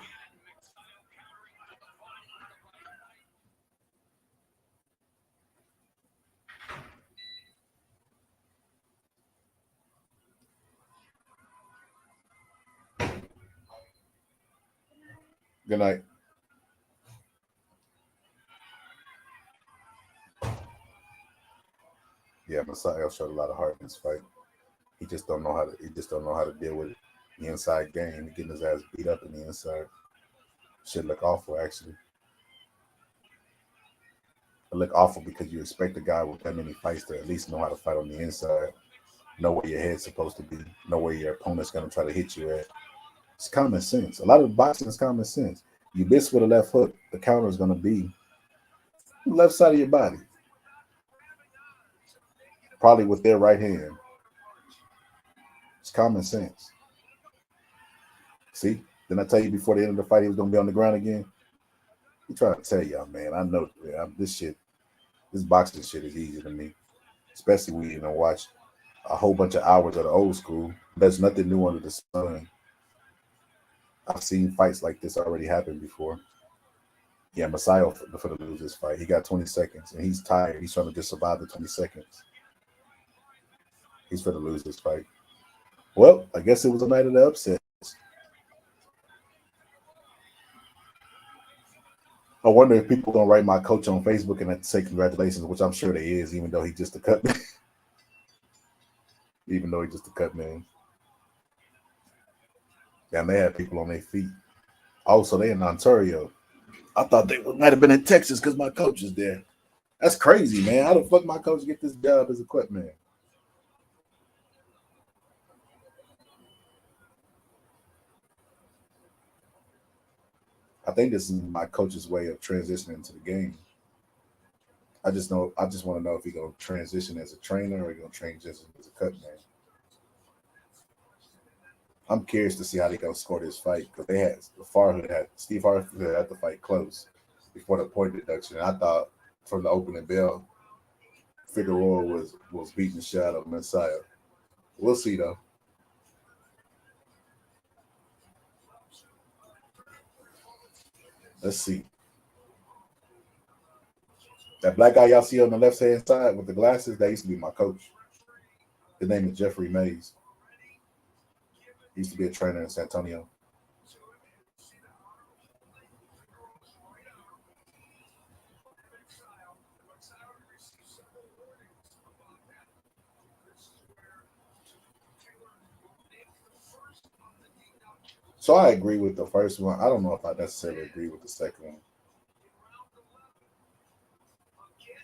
Good night. Yeah, Magsayo showed a lot of heart in this fight. He just don't know how to. He just don't know how to deal with the inside game. He getting his ass beat up in the inside. Should look awful, actually. It look awful because you expect a guy with that many fights to at least know how to fight on the inside, know where your head's supposed to be, know where your opponent's gonna try to hit you at. It's common sense. A lot of boxing is common sense. You miss with a left hook, the counter is gonna be the left side of your body, probably with their right hand. It's common sense. See, didn't I tell you before the end of the fight he was gonna be on the ground again? I'm trying to tell y'all, man. I know this boxing shit is easy to me, especially when you watch a whole bunch of hours of the old school. There's nothing new under the sun. I've seen fights like this already happen before. Yeah, Magsayo for to lose this fight. He got 20 seconds, and he's tired. He's trying to just survive the 20 seconds. He's for to lose this fight. Well, I guess it was a night of the upset. I wonder if people gonna write my coach on Facebook and say congratulations, which I'm sure they is, even though he's just a cut man. Even though he's just a cut man. And they had people on their feet. Also, they in Ontario. I thought they might have been in Texas because my coach is there. That's crazy, man. How the fuck my coach get this job as a cut man? I think this is my coach's way of transitioning into the game. I just want to know if he's gonna transition as a trainer or he's gonna transition as a cut man. I'm curious to see how they gonna score this fight because Steve Farhood had the fight close before the point deduction. And I thought from the opening bell, Figueroa was beating the shot of Magsayo. We'll see though. Let's see. That black guy y'all see on the left hand side with the glasses, that used to be my coach. His name is Jeffrey Mays. He used to be a trainer in San Antonio. So I agree with the first one. I don't know if I necessarily agree with the second one.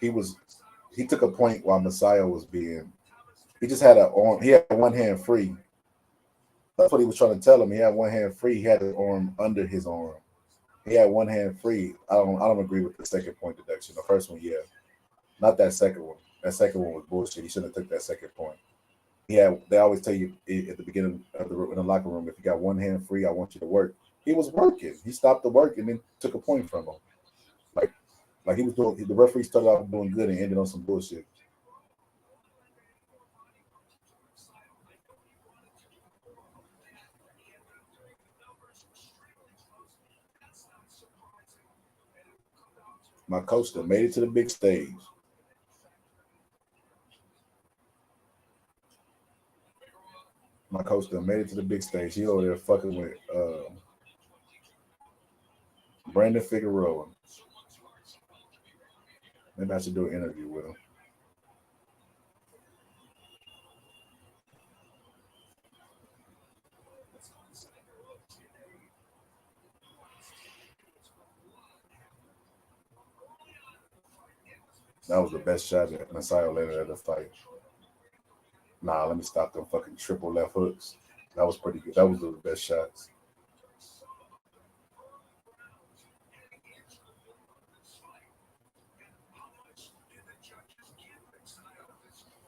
He was he took a point while Magsayo was being. He just had a arm. He had one hand free. That's what he was trying to tell him. He had one hand free. He had his arm under his arm. He had one hand free. I don't agree with the second point deduction. The first one, yeah. Not that second one. That second one was bullshit. He shouldn't have took that second point. They always tell you at the beginning of in the locker room, if you got one hand free, I want you to work. He was working. He stopped the work and then took a point from him. Like like he was doing. The referee started off doing good and ended on some bullshit. My coach that made it to the big stage. My coach that made it to the big stage. He over there fucking with Brandon Figueroa. Maybe I should do an interview with him. That was the best shot that Magsayo landed at the fight. Nah, let me stop them fucking triple left hooks. That was pretty good. That was the best shots.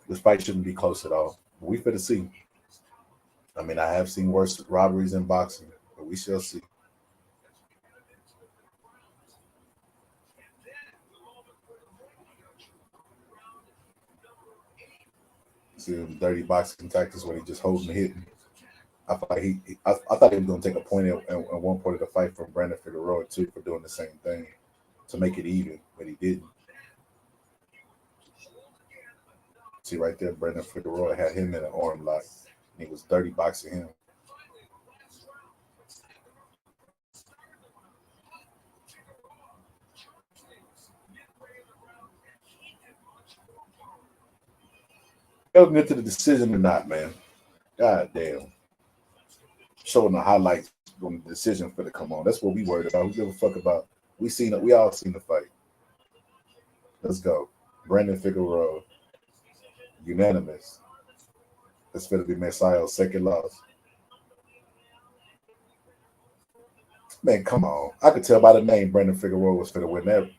This fight shouldn't be close at all. We finna see. I mean, I have seen worse robberies in boxing, but we shall see. See them dirty boxing tactics when he just holding the hit. I thought I thought he was gonna take a point at one point of the fight from Brandon Figueroa too for doing the same thing to make it even, but he didn't. See right there, Brandon Figueroa had him in an arm lock, and he was dirty boxing him. They'll get to the decision or not, man. God damn. Showing the highlights on the decision for to come on. That's what we worried about. Who give a fuck about? We seen it. We all seen the fight. Let's go. Brandon Figueroa, unanimous. That's going to be Magsayo's second loss. Man, come on. I could tell by the name Brandon Figueroa was going to win that.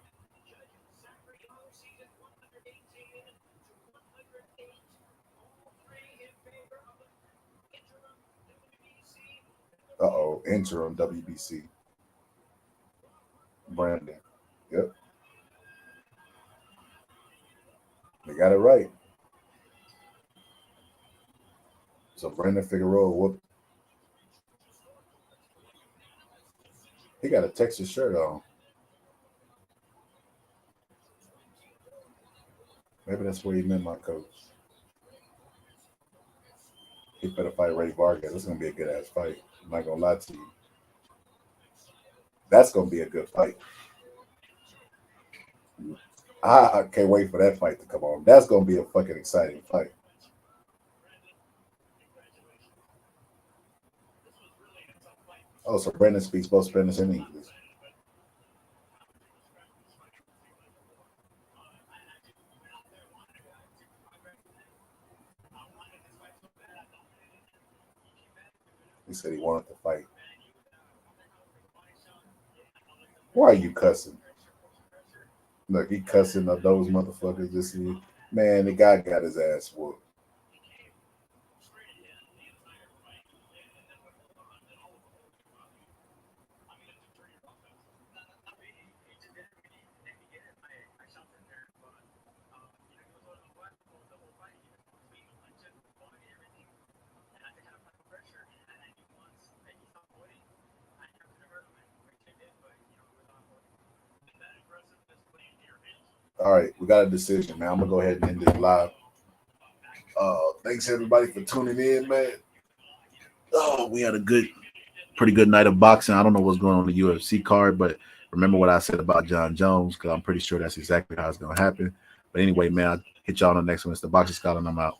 Uh-oh, interim WBC. Brandon. Yep. They got it right. So Brandon Figueroa whooped. He got a Texas shirt on. Maybe that's where he met my coach. He better fight Ray Vargas. It's gonna be a good ass fight. I'm not gonna lie to you. That's gonna be a good fight. I can't wait for that fight to come on. That's gonna be a fucking exciting fight. Oh, so Brandon speaks both Spanish and English. He said he wanted to fight. Why are you cussing? Look, he cussing up those motherfuckers this year. Man, the guy got his ass whooped. All right, we got a decision, man. I'm gonna go ahead and end this live. Thanks everybody for tuning in, man. Oh, we had a pretty good night of boxing. I don't know what's going on the UFC card, but remember what I said about John Jones because I'm pretty sure that's exactly how it's gonna happen. But anyway, man, I'll hit y'all on the next one. It's the Boxing Scholar, and I'm out.